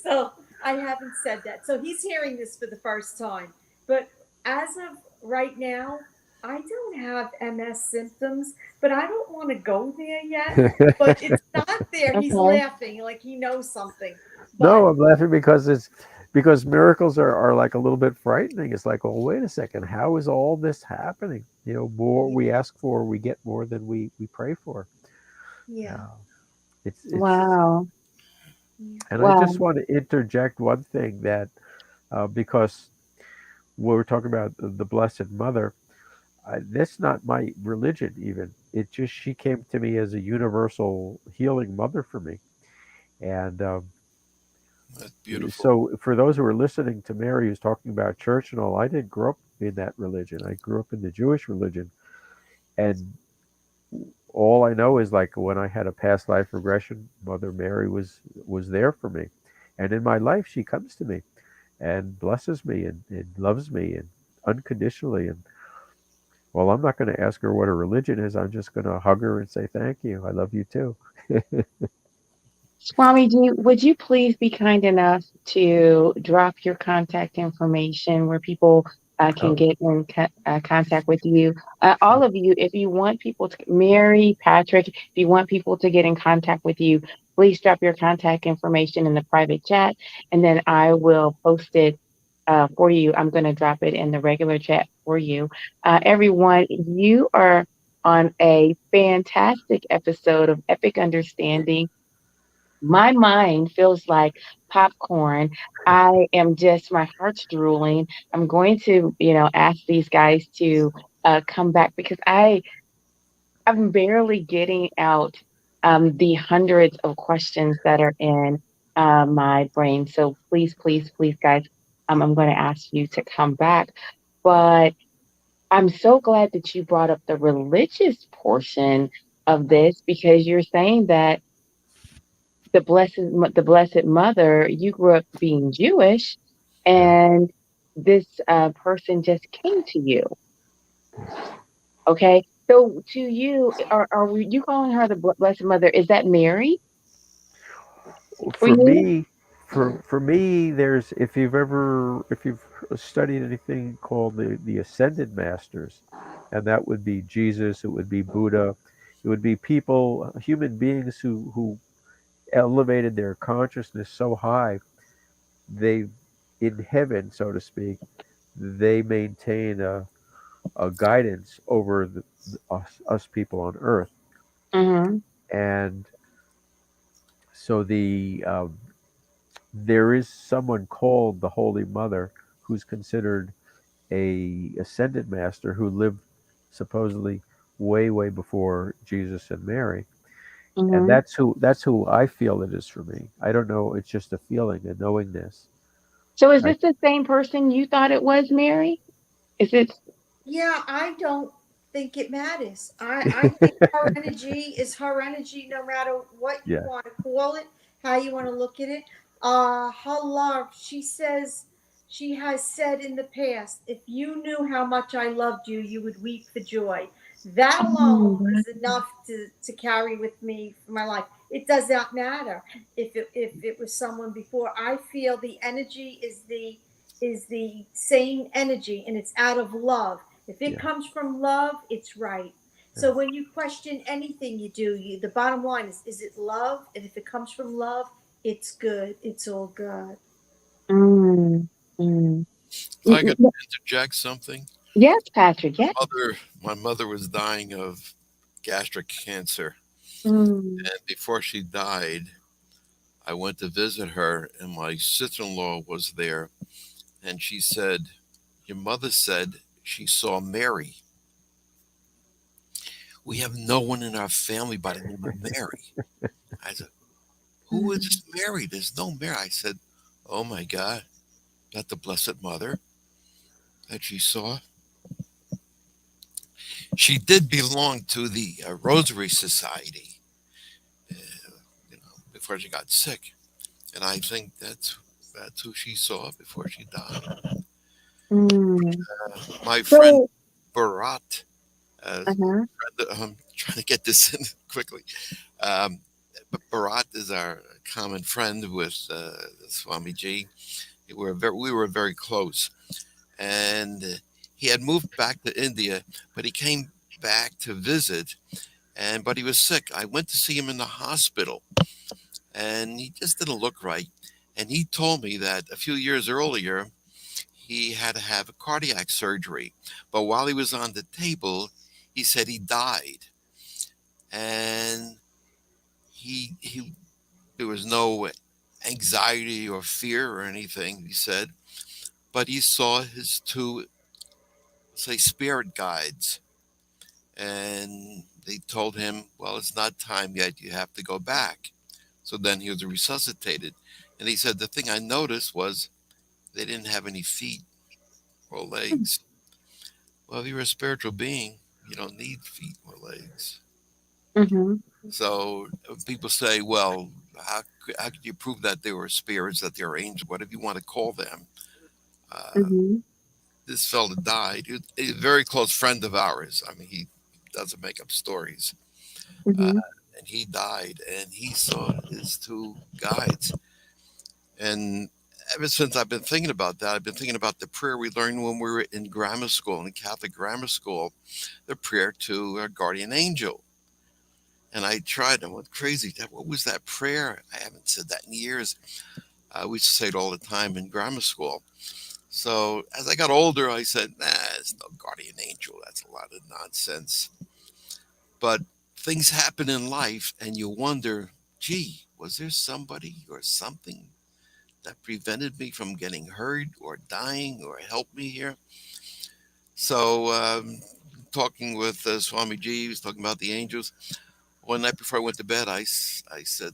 So I haven't said that. So he's hearing this for the first time. But as of right now, I don't have MS symptoms, but I don't want to go there yet. But it's not there. He's Okay. laughing like he knows something. But No, I'm laughing because miracles are like a little bit frightening. It's like, well, wait a second, how is all this happening? More we ask for, we get more than we pray for. yeah, Uh, it's Wow. yeah. and I just Wow. want to interject one thing that because we were talking about the Blessed Mother, that's not my religion even. It just she came to me as a universal healing mother for me, and That's beautiful. so for those who are listening to Mary who's talking about church and all, I didn't grow up in that religion. I grew up in the Jewish religion, and all I know is like when I had a past life regression, Mother Mary was there for me, and in my life she comes to me and blesses me and loves me and unconditionally. And well, I'm not going to ask her what her religion is. I'm just going to hug her and say thank you. I love you too. Swamiji, would you please be kind enough to drop your contact information where people can Oh, get in contact with you? All of you, if you want people to, Mary, Patrick, if you want people to get in contact with you, please drop your contact information in the private chat and then I will post it for you. I'm going to drop it in the regular chat for you. Everyone, you are on a fantastic episode of Epic Understanding. My mind feels like popcorn. I am just, my heart's drooling. I'm going to, ask these guys to come back because I'm barely getting out the hundreds of questions that are in my brain. So please, please, please, guys, I'm going to ask you to come back. But I'm so glad that you brought up the religious portion of this because you're saying that the Blessed Mother, you grew up being Jewish, yeah. and this person just came to you. Okay, so to you, you calling her the Blessed Mother? Is that Mary for For you? me, for me, there's if you've studied anything called the ascended masters, and that would be Jesus, it would be Buddha, it would be people, human beings who elevated their consciousness so high they in heaven, so to speak, they maintain a guidance over us people on earth. Mm-hmm. And so there is someone called the Holy Mother who's considered a ascended master who lived supposedly way before Jesus and Mary. And Mm-hmm. that's who I feel it is for me. I don't know, it's just a feeling, a knowingness. So is I this the same person you thought it was, Mary? Is it? Yeah, I don't think it matters. I think her energy is her energy no matter what you yeah. want to call it, how you want to look at it. Her love, she says She has said in the past, if you knew how much I loved you, you would weep for joy. That Oh, alone wow. is enough to carry with me for my life. It does not matter if it was someone before. I feel the energy is the same energy, and it's out of love. If it Yeah. comes from love, it's right. Yeah. So when you question anything you do, the bottom line is it love? And if it comes from love, it's good. It's all good. Mm, mm. If I could interject something, Yes, Patrick. Yes. my mother was dying of gastric cancer, Mm, and before she died, I went to visit her, and my sister-in-law was there, and she said, "Your mother said she saw Mary. We have no one in our family by the name of Mary." I said, "Who is mm, this Mary? There's no Mary." I said, "Oh my God, not the Blessed Mother that she saw." She did belong to the Rosary Society, uh, before she got sick, and I think that's who she saw before she died. mm. My friend So, Barat, uh, uh-huh. I'm trying to get this in quickly. Um, but Barat is our common friend with Swami Ji. We were very close, and he had moved back to India, but he came back to visit, but he was sick. I went to see him in the hospital, and he just didn't look right. And he told me that a few years earlier he had to have a cardiac surgery, but while he was on the table, he said he died, and he there was no anxiety or fear or anything. He said, but he saw his two, say, spirit guides, and they told him, "Well, it's not time yet. You have to go back." So then he was resuscitated, and he said the thing I noticed was they didn't have any feet or legs. Well, if you're a spiritual being, you don't need feet or legs. Mm-hmm. So people say, well, how could you prove that they were spirits, that they were angels, whatever you want to call them? Uh, Mm-hmm. this fellow died. A very close friend of ours. I mean, he doesn't make up stories. Uh, Mm-hmm. and he died, and he saw his two guides. And ever since I've been thinking about that, I've been thinking about the prayer we learned when we were in grammar school, in Catholic grammar school, the prayer to our guardian angel. And I tried, I went crazy. What was that prayer? I haven't said that in years. We used to say it all the time in grammar school. So as I got older, I said, nah, it's no guardian angel. That's a lot of nonsense. But things happen in life, and you wonder, gee, was there somebody or something that prevented me from getting hurt or dying or helped me here? So, talking with Swami Ji, he was talking about the angels. One night before I went to bed, I said,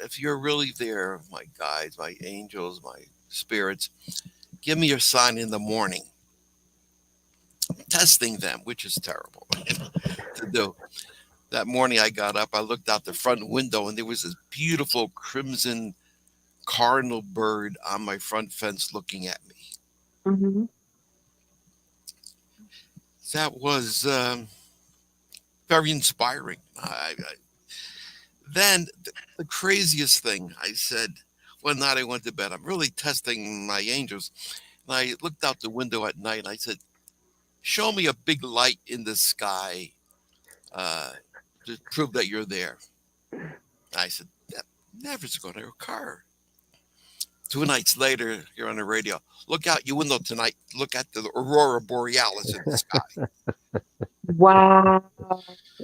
if you're really there, my guides, my angels, my spirits, give me your sign in the morning. Testing them, which is terrible to do. That morning I got up, I looked out the front window, and there was this beautiful crimson cardinal bird on my front fence looking at me. Mm-hmm. That was very inspiring. Then the craziest thing I said one night I went to bed, I'm really testing my angels. And I looked out the window at night and I said, show me a big light in the sky uh, to prove that you're there. I said, that never is going to occur. 2 nights later, you're on the radio. Look out your window tonight. Look at the aurora borealis in the sky. Wow. Uh,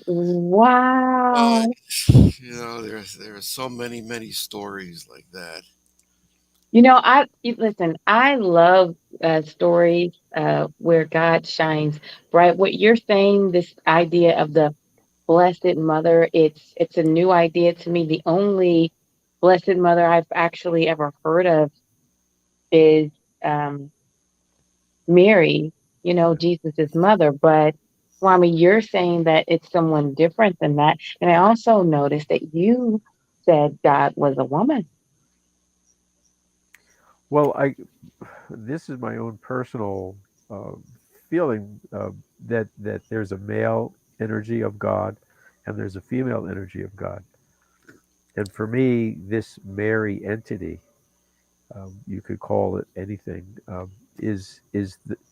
Wow. there are so many stories like that. Listen, I love stories where God shines bright. What you're saying, this idea of the Blessed Mother, it's a new idea to me. The only Blessed Mother I've actually ever heard of is um, Mary, Jesus's mother. But Swami, you're saying that it's someone different than that. And I also noticed that you said God was a woman. Well, I this is my own personal uh, feeling that there's a male energy of God and there's a female energy of God. And for me, this Mary entity, you could call it anything,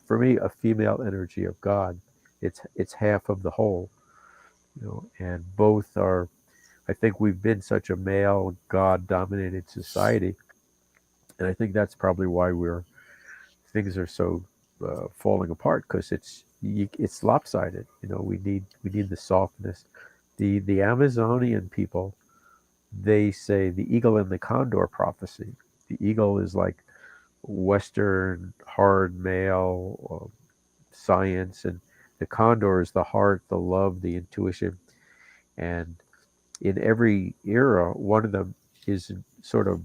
for me a female energy of God. It's half of the whole, and both are. I think we've been such a male God dominated society, and I think that's probably why we're things are so falling apart because it's lopsided. We need the softness. The Amazonian people, they say the eagle and the condor prophecy. The eagle is like Western hard male science, and the condor is the heart, the love, the intuition. And in every era, one of them is sort of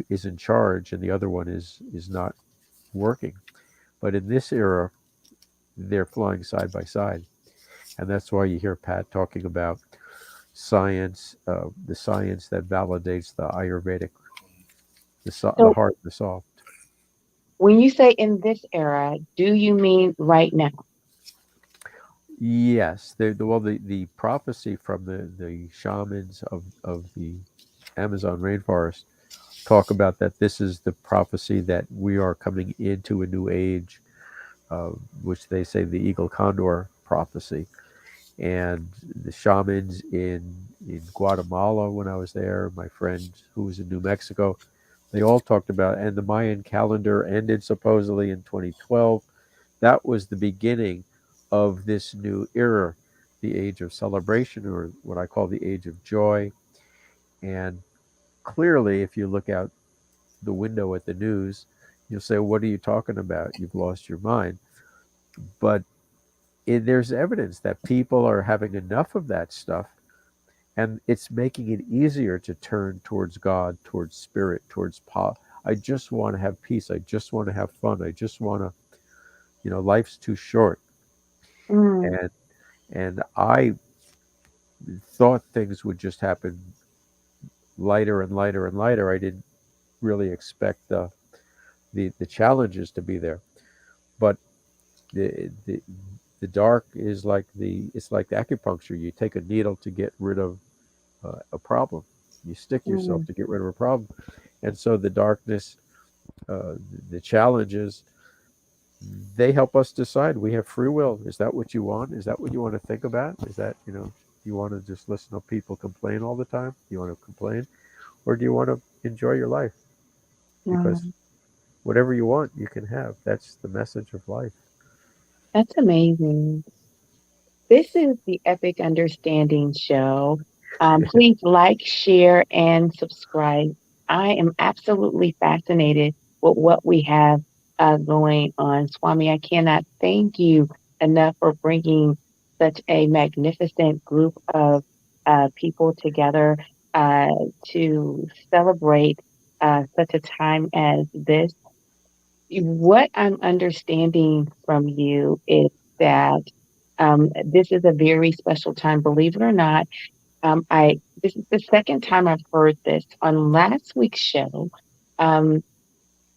is in charge, and the other one is not working. But in this era, they're flying side by side, and that's why you hear Pat talking about science, the science that validates the Ayurvedic, the So heart, the soft. when you say in this era, do you mean right now? Yes, the prophecy from the shamans of the Amazon rainforest talk about that this is the prophecy that we are coming into a new age, which they say the eagle condor prophecy. And the shamans in Guatemala, when I was there, my friend who was in New Mexico, they all talked about, and the Mayan calendar ended supposedly in 2012. That was the beginning of this new era, the age of celebration, or what I call the age of joy. And clearly, if you look out the window at the news, you'll say, "What are you talking about? You've lost your mind." But there's evidence that people are having enough of that stuff, and it's making it easier to turn towards God, towards spirit, towards I just want to have peace. I just want to have fun. I just want to, life's too short. Mm, And I thought things would just happen lighter and lighter and lighter. I didn't really expect the challenges to be there. But the dark is like it's like the acupuncture. You take a needle to get rid of a problem. You stick yourself mm, to get rid of a problem. And so the darkness, uh, the challenges, they help us decide. We have free will. Is that what you want? Is that what you want to think about? Is that, you want to just listen to people complain all the time? You want to complain? Or do you want to enjoy your life? Because mm. whatever you want, you can have. That's the message of life. That's amazing. This is the Epic Understanding Show. Please like, share, and subscribe. I am absolutely fascinated with what we have going on. Swami, I cannot thank you enough for bringing such a magnificent group of people together uh, to celebrate such a time as this. What I'm understanding from you is that this is a very special time. Believe it or not, I this is the second time I've heard this. On last week's show, um,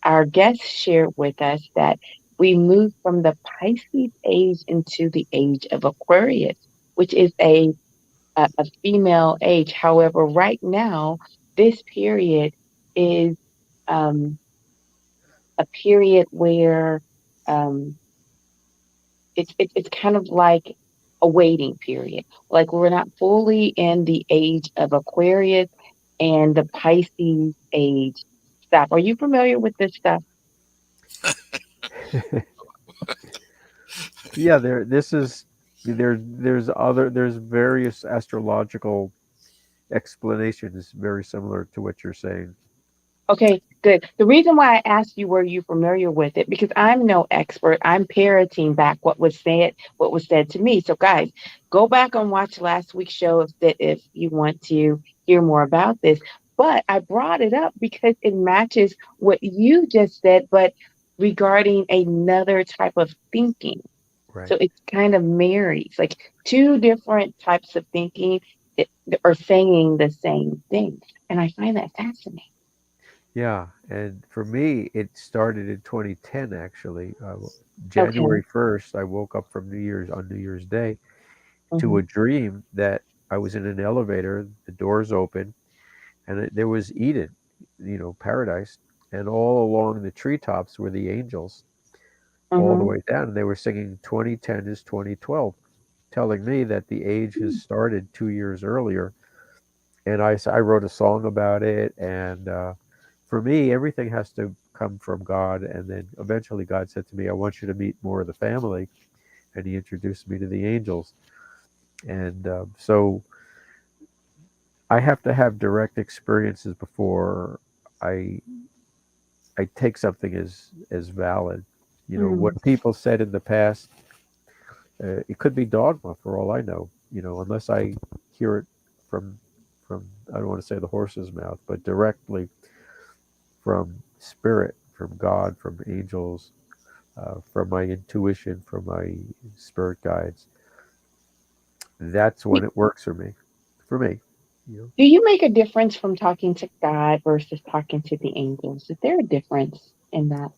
our guest shared with us that we moved from the Pisces age into the age of Aquarius, which is a female age. However, right now, this period is um, a period where um, it's kind of like a waiting period. Like we're not fully in the age of Aquarius and the Pisces age stuff. Are you familiar with this stuff? Yeah, there's various astrological explanations very similar to what you're saying. Okay, good. The reason why I asked you were you familiar with it because I'm no expert. I'm parroting back what was said to me. So guys, go back and watch last week's show if you want to hear more about this. But I brought it up because it matches what you just said, but regarding another type of thinking. Right. So it's kind of marries like two different types of thinking that are saying the same thing. And I find that fascinating. Yeah, and for me, it started in 2010 actually. Okay. January 1st, I woke up from New Year's on New Year's Day to Hmm. a dream that I was in an elevator, the doors open, and there was Eden, paradise, and all along the treetops were the angels, all the Hmm. way down, and they were singing 2010 is 2012, telling me that the age has started 2 years earlier. And I wrote a song about it, and for me, everything has to come from God. And then eventually, God said to me, "I want you to meet more of the family," and He introduced me to the angels. And so I have to have direct experiences before I I take something as valid. Hmm. What people said in the past, it could be dogma for all I know. Unless I hear it from from I don't want to say the horse's mouth, but directly from spirit, from God, from angels, from my intuition, from my spirit guides. That's when it works for me. For me, you know. Do you make a difference from talking to God versus talking to the angels? Is there a difference in that?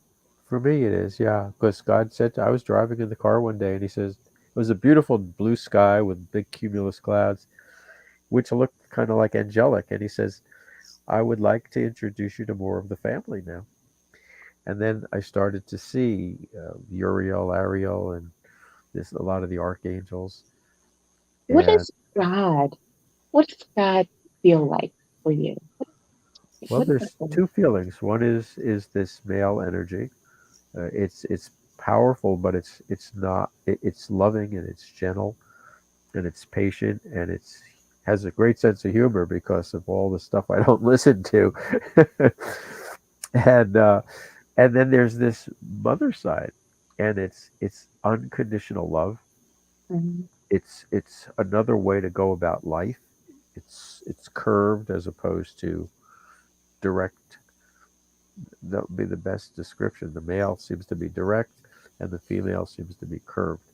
For me, it is, yeah. Because God said, I was driving in the car one day and He says, it was a beautiful blue sky with big cumulus clouds, which looked kind of like angelic. And He says, I would like to introduce you to more of the family now. And then I started to see Uriel, Ariel, and a lot of the archangels. What And is God? What does God feel like for you? well, What is that there's feel like? two feelings. One is this male energy. It's powerful, but it's not. It's loving and it's gentle and it's patient and it's has a great sense of humor because of all the stuff I don't listen to. and uh, and then there's this mother side, and it's unconditional love. Mhm. It's another way to go about life. It's curved as opposed to direct. That would be the best description. The male seems to be direct, and the female seems to be curved.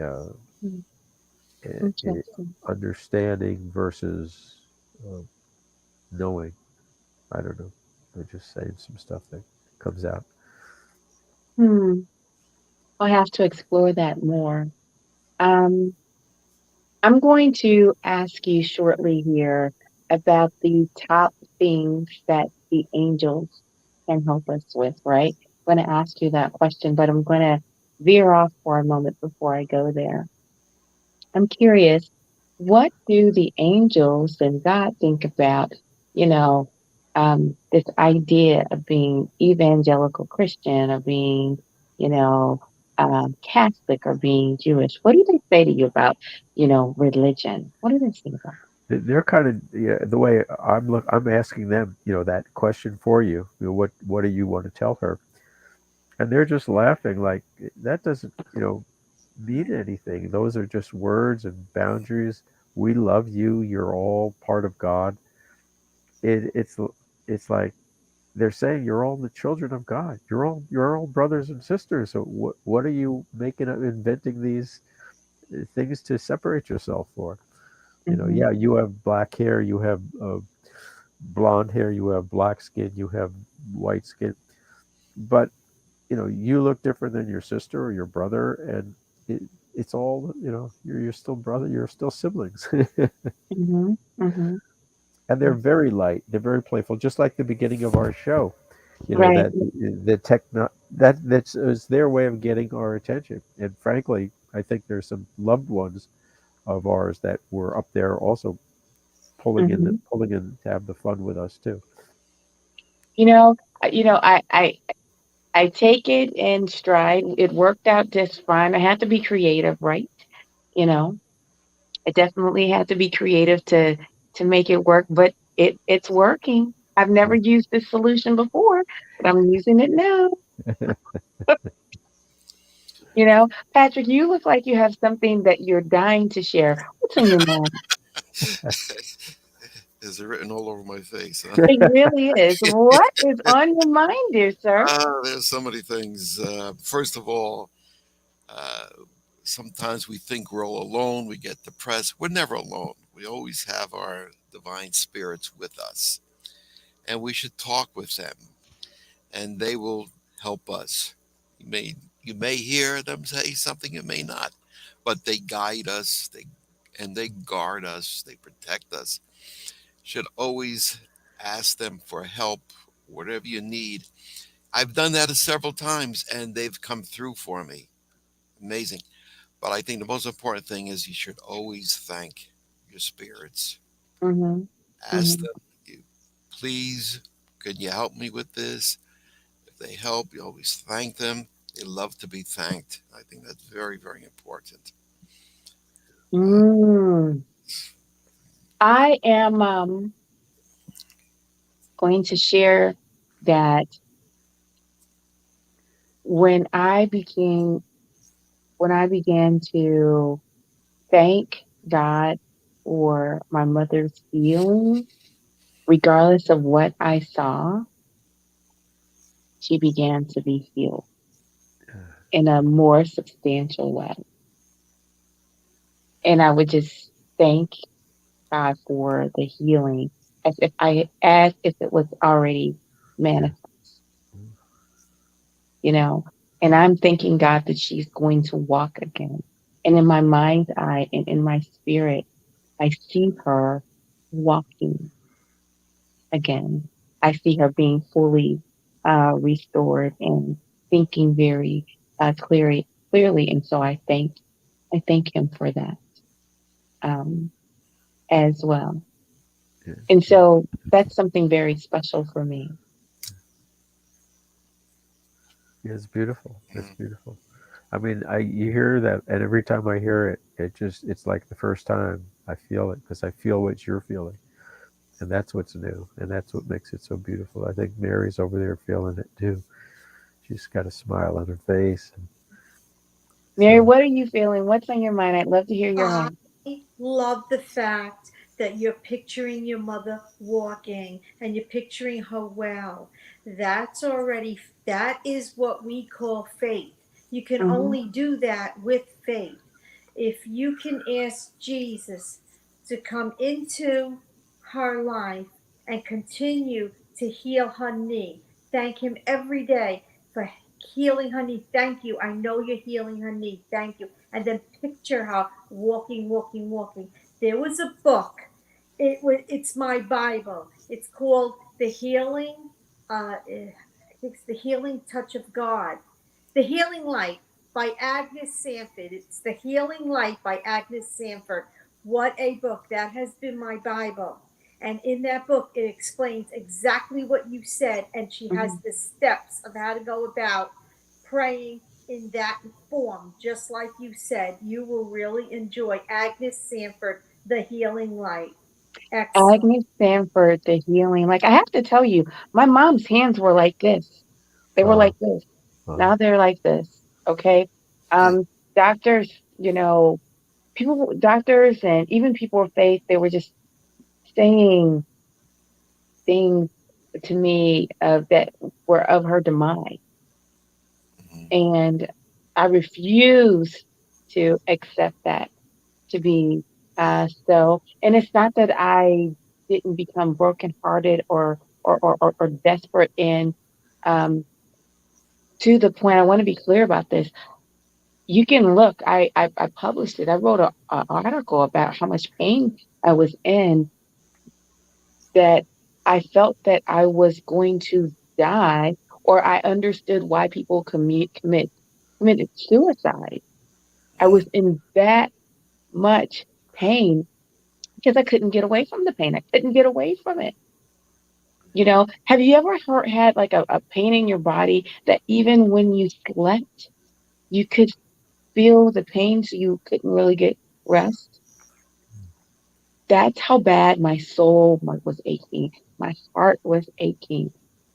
Uh, Mm. it, Interesting. understanding versus uh, knowing. I don't know. I'm just saying some stuff that comes out. Hmm. I'll have to explore that more. Um, I'm going to ask you shortly here about the top things that the angels can help us with, right? I'm going to ask you that question, but I'm going to veer off for a moment before I go there. I'm curious, what do the angels and God think about, you know, this idea of being evangelical Christian or being, Catholic or being Jewish? What do they say to you about, religion? What do they say about They're kind of, yeah, the way I'm asking them, that question for you. What do you want to tell her? And they're just laughing like that doesn't, mean anything. Those are just words and boundaries. We love you. You're all part of God. It's like they're saying you're all the children of God. You're all brothers and sisters. So what are you making up, inventing these things to separate yourself for? that? Yeah, you have black hair, you have blonde hair, you have black skin, you have white skin, but you look different than your sister or your brother, and it's all you're still brother, you're still siblings. Hmm. Hmm. And they're very light, they're very playful, just like the beginning of our show. Right. That the techno that's is their way of getting our attention. And frankly, I think there's some loved ones of ours that were up there also Hmm. pulling in to have the fun with us too. You know, I take it in stride. It worked out just fine. I had to be creative, right? You know, I definitely had to be creative to make it work, but it's working. I've never Yeah. used this solution before, but I'm using it now. Patrick, you look like you have something that you're dying to share. What's on your mind? Is it written all over my face? Huh? It really is. What is on your mind, dear sir? There's so many things. First of all, uh, sometimes we think we're all alone. We get depressed. We're never alone. We always have our divine spirits with us. and we should talk with them, and they will help us. You may hear them say something, you may not, but they guide us. They guard us. They protect us. Should always ask them for help, whatever you need. I've done that several times, and they've come through for me. Amazing. But I think the most important thing is you should always thank your spirits. Mhm. Ask Mhm. them, you, please, can you help me with this? If they help, you always thank them. They love to be thanked. I think that's very, very important. Uh, Mm. I am going to share that when I became when I began to thank God for my mother's healing, regardless of what I saw, she began to be healed in a more substantial way. And I would just thank God for the healing as if it was already Yeah. manifest, you know. And I'm thanking God that she's going to walk again. And in my mind's eye and in my spirit, I see her walking again. I see her being fully restored and thinking very clearly. And so I thank him for that um, as well. Yeah. And so that's something very special for me. Yeah, it's beautiful. It's mm, beautiful. I mean, I you hear that, and every time I hear it, it's like the first time I feel it because I feel what you're feeling, and that's what's new, and that's what makes it so beautiful. I think Mary's over there feeling it too. She's got a smile on her face, and Mary, so what are you feeling? What's on your mind? I'd love to hear your I heart. love the fact that you're picturing your mother walking and you're picturing her well. That is what we call faith. You can Hmm. only do that with faith. If you can ask Jesus to come into her life and continue to heal her knee, thank Him every day for healing her knee. Thank you. I know you're healing her knee. Thank you. And then picture her walking, walking, walking. There was a book. It's my Bible. It's called The Healing. I think it's The Healing Touch of God. The Healing Light by Agnes Sanford. It's The Healing Light by Agnes Sanford. What a book. That has been my Bible. And in that book, it explains exactly what you said. And she has Hmm. the steps of how to go about praying in that form, just like you said. You will really enjoy Agnes Sanford, The Healing Light. Excellent. Agnes Sanford, the healing. Like I have to tell you, my mom's hands were like this. They were uh, like this. uh, Now they're like this. Okay. mm, Um, doctors, doctors and even people of faith, they were just saying things to me that were of her demise. mm, And I refuse to accept that to be so. And it's not that I didn't become brokenhearted or desperate in um, to the point. I want to be clear about this. You can look. I published it. I wrote a article about how much pain I was in, that I felt that I was going to die, or I understood why people committed suicide. I mm. was in that much pain because I couldn't get away from the pain. I couldn't get away from it. Have you ever had like a pain in your body that even when you slept, you could feel the pain, so you couldn't really get rest? That's how bad my soul was aching. My heart was aching.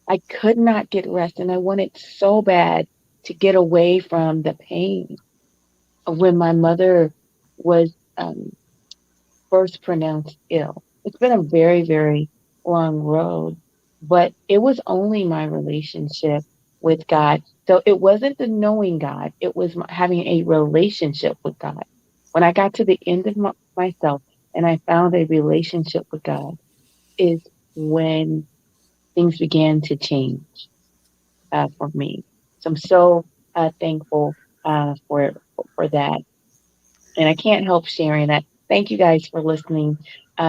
I could not get rest, and I wanted so bad to get away from the pain of when my mother was first pronounced ill. It's been a very, very long road, but it was only my relationship with God. So it wasn't the knowing God, it was having a relationship with God. When I got to the end of myself and I found a relationship with God, is when things began to change for me. So I'm so thankful for that, and I can't help sharing that. Thank you guys for listening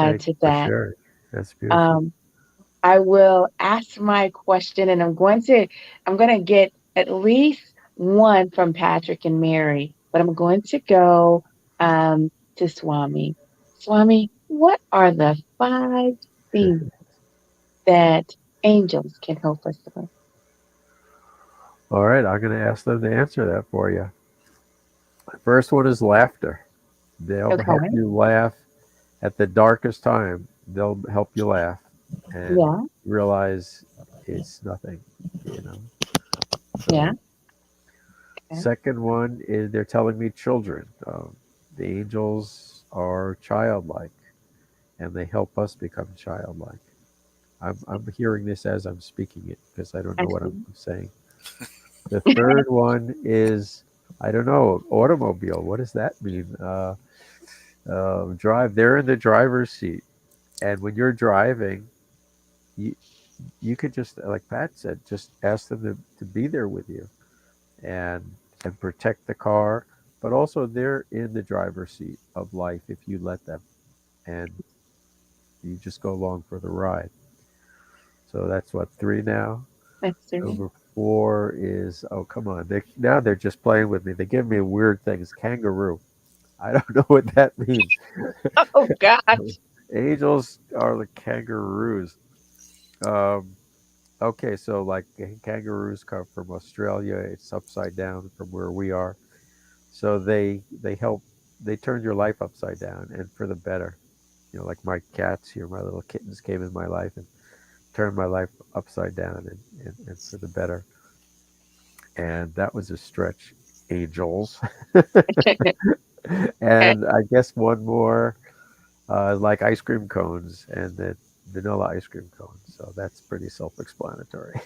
Thank to you for that. sharing. That's beautiful. Um, I will ask my question, and I'm going to get at least one from Patrick and Mary, but I'm going to go to Swami. Swami, what are the five things that angels can help us with? All right, I'm going to ask them to answer that for you. The first one is laughter. They'll help Okay. you laugh at the darkest time. They'll help you laugh and Yeah. realize it's nothing, you know. Yeah. So, Okay. second one is they're telling me children. The angels are childlike and they help us become childlike. I'm hearing this as I'm speaking it because I don't I know what I'm see. saying. The third one is, I don't know, automobile. What does that mean? Drive. They're in the driver's seat, and when you're driving, you you could just, like Pat said, just ask them to be there with you and protect the car. But also, they're in the driver's seat of life if you let them, and you just go along for the ride. So that's what, three now. That's three. Number four is, oh come on, now they're just playing with me. They give me weird things. Kangaroo. I don't know what that means. Oh gosh. Angels are the kangaroos. Um, okay, so like kangaroos come from Australia. It's upside down from where we are. So they help. They turn your life upside down and for the better. Like my cats here, my little kittens came in my life and turned my life upside down and for the better. And that was a stretch. Angels. Okay. And I guess one more, like ice cream cones and the vanilla ice cream cones. So that's pretty self-explanatory.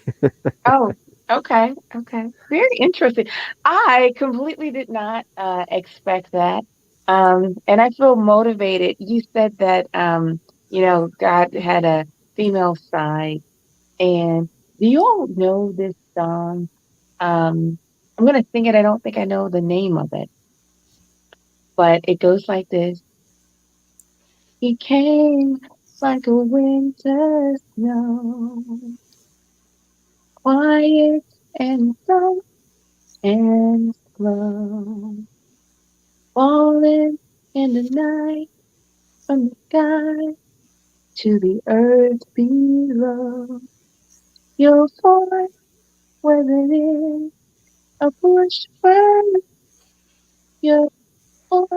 Oh, okay. Okay. Very interesting. I completely did not expect that. And I feel motivated. You said that God had a female side. And do you all know this song? I'm gonna sing it. I don't think I know the name of it, but it goes like this. He came like a winter snow, quiet and soft and slow, falling in the night from the sky to the earth below. Your voice, whether in a bush fire, your voice,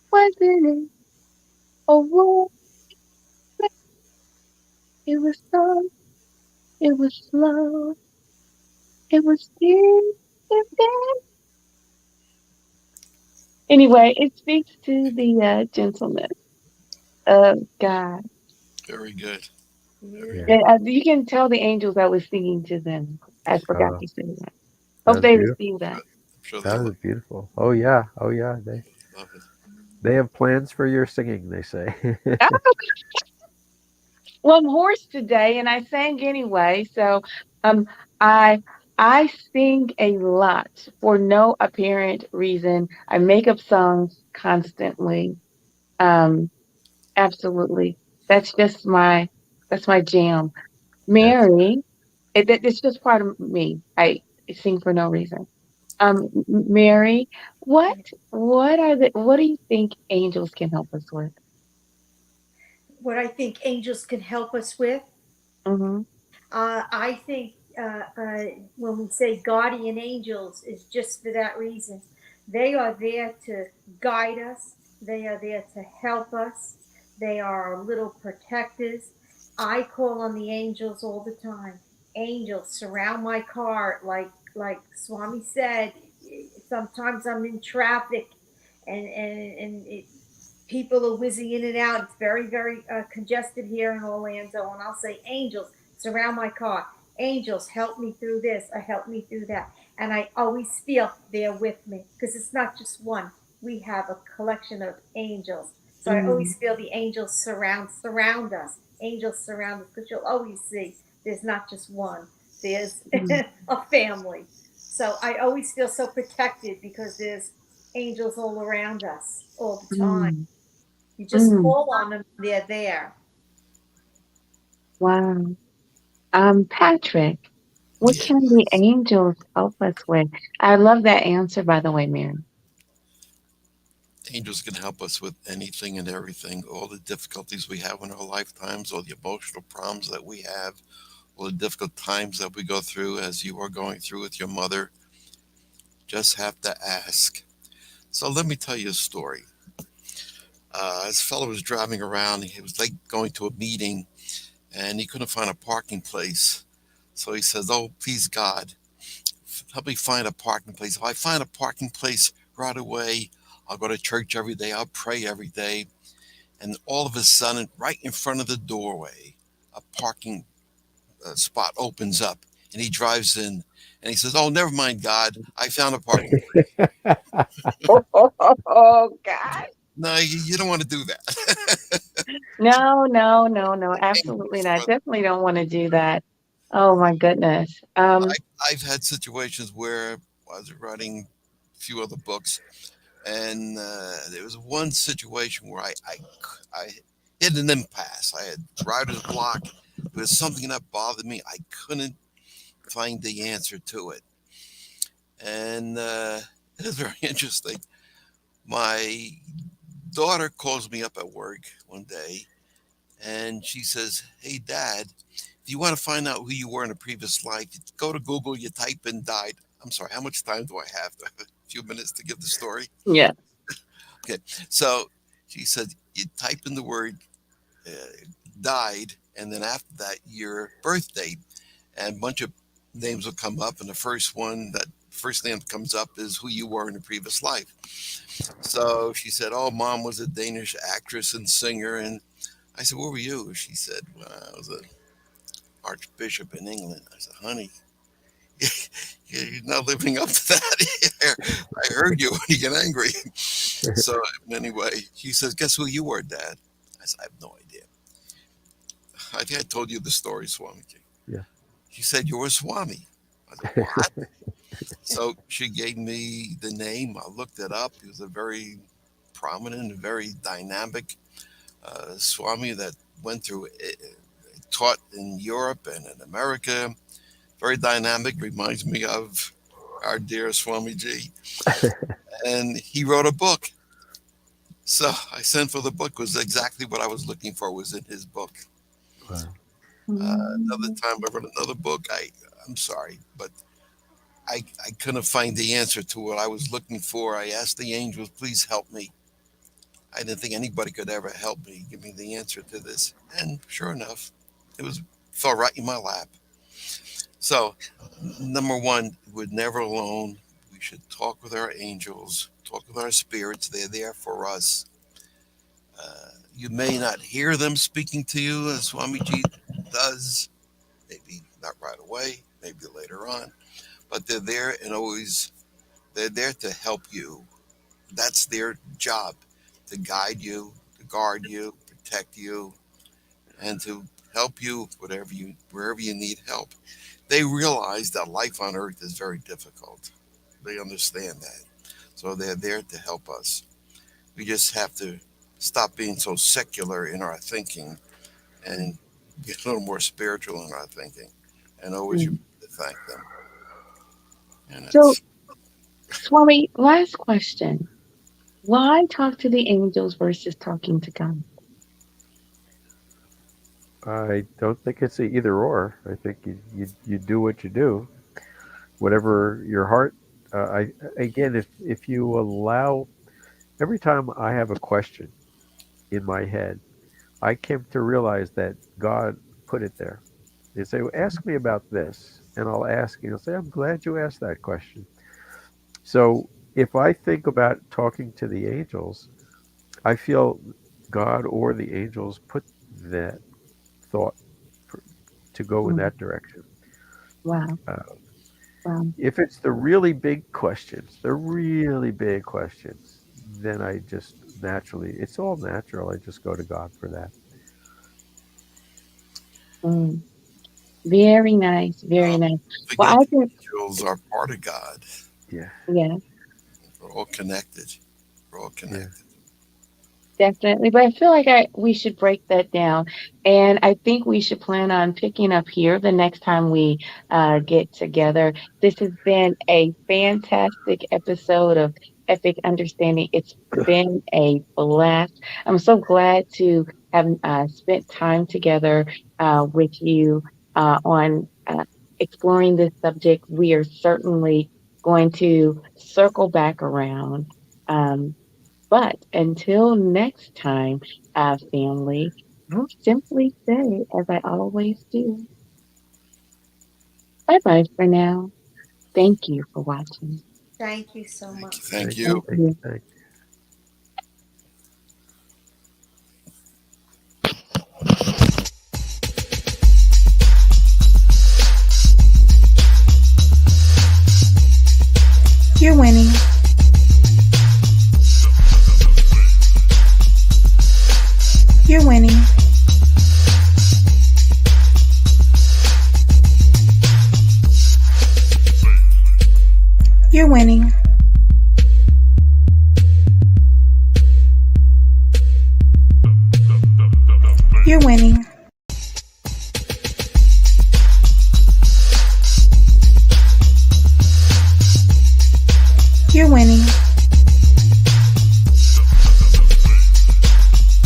whether in a war, it was soft, it was slow, it was deep, deep, deep. Anyway, it speaks to the gentleness of God. Very good. Very Yeah. good. And you can tell the angels I was singing to them. I forgot Uh, to say that. that Hope was they beautiful. receive that. I'm sure they That love, was beautiful. Oh yeah. Oh yeah. love it. They have plans for your singing. They say. Oh, well, I'm hoarse today, and I sang anyway. So, um, I I sing a lot for no apparent reason. I make up songs constantly. Um, absolutely. That's just my jam. That's Mary, it's just part of me. I sing for no reason. Mary, what what do you think angels can help us with? What I think angels can help us with, Mm-hmm. I think when we say guardian angels, is just for that reason. They are there to guide us, they are there to help us, they are our little protectors. I call on the angels all the time. Angels surround my car, like Swami said. Sometimes I'm in traffic, and people are whizzing in and out. It's very, very congested here in Orlando. And I'll say, angels, surround my car. Angels, help me through this or help me through that. And I always feel they're with me because it's not just one. We have a collection of angels. So I Mm-hmm. always feel the angels surround us. Angels surround us because you'll always see There's not just one. There's Mm, a family. So I always feel so protected because there's angels all around us all the time. mm, You just mm. call on them, they're there. Wow. Patrick, what Yeah. can the angels help us with? I love that answer, by the way, Mary. Angels can help us with anything and everything, all the difficulties we have in our lifetimes, all the emotional problems that we have, all the difficult times that we go through as you are going through with your mother. Just have to ask. So let me tell you a story. This fellow was driving around. He was like going to a meeting and he couldn't find a parking place. So he says, "Oh, please, God, help me find a parking place. If I find a parking place right away, I'll go to church every day. I'll pray every day." And all of a sudden, right in front of the doorway, a parking spot opens up and he drives in and he says, "Oh, never mind, God. I found a parking place." Oh, God. No, you don't want to do that. No, no, no, no, absolutely not. For Definitely don't want to do that. Oh my goodness. I've had situations where I was writing a few other books, and there was one situation where I hit an impasse. I had writer's block. There was something that bothered me. I couldn't find the answer to it, and it was very interesting. My daughter calls me up at work one day, and she says, "Hey, Dad, if you want to find out who you were in a previous life, you go to Google, you type in died." I'm sorry, how much time do I have? Do I have a few minutes to give the story? Yeah. Okay. So she said, you type in the word uh, died, and then after that, your birth date, and a bunch of names will come up. And the first one, that first name that comes up is who you were in a previous life. So she said, "Oh, Mom was a Danish actress and singer." And I said, "What were you?" She said, "Well, I was an archbishop in England." I said, "Honey, you're not living up to that." I heard you when you get angry. So anyway, he says, "Guess who you were, Dad?" I said, "I have no idea. I think I told you the story, Swamiji." Yeah. She said, "You're a Swami." I said, "What?" So she gave me the name. I looked it up. He was a very prominent, very dynamic Swami that went through, taught in Europe and in America. Very dynamic. Reminds me of our dear Swamiji. And he wrote a book. So I sent for the book. Was exactly what I was looking for. Was in his book. Wow. Another Mm, time I wrote another book. I'm sorry, but I couldn't find the answer to what I was looking for. I asked the angels, please help me. I didn't think anybody could ever help me, give me the answer to this. And sure enough, it was fell right in my lap. So, number one, we're never alone. We should talk with our angels, talk with our spirits. They're there for us. You may not hear them speaking to you as Swamiji does, maybe not right away, maybe later on, but they're there and always they're there to help you. That's their job, to guide you, to guard you, protect you, and to help you wherever you need help. They realize that life on earth is very difficult. They understand that. So they're there to help us. We just have to stop being so secular in our thinking and get a little more spiritual in our thinking and always mm. remember to thank them. And So, it's Swami, last question. Why talk to the angels versus talking to God? I don't think it's a either or. I think you do what you do, whatever your heart. I again, if you allow, every time I have a question in my head, I came to realize that God put it there. They say, well, "Ask me about this," and I'll ask, and he'll say, "I'm glad you asked that question." So if I think about talking to the angels, I feel God or the angels put that thought for, to go in Mm, that direction. wow, Uh, wow. if it's the really big questions, then I just naturally, it's all natural. I just go to God for that. Mm. Very nice. Very Um, nice. Well, Again, I the can, angels are part of God. Yeah. yeah. We're all connected. We're all Yeah. connected. Definitely, but I feel like we should break that down, and I think we should plan on picking up here the next time we get together. This has been a fantastic episode of Epic Understanding. It's been a blast. I'm so glad to have spent time together with you on exploring this subject. We are certainly going to circle back around. Um, but until next time, family, I'll simply say, as I always do, bye bye for now. Thank you for watching. Thank you so Thank you. much. Thank Thank you. Thank you. Thank you. you. Thank you. You're winning. You're winning. You're winning. You're winning. You're winning.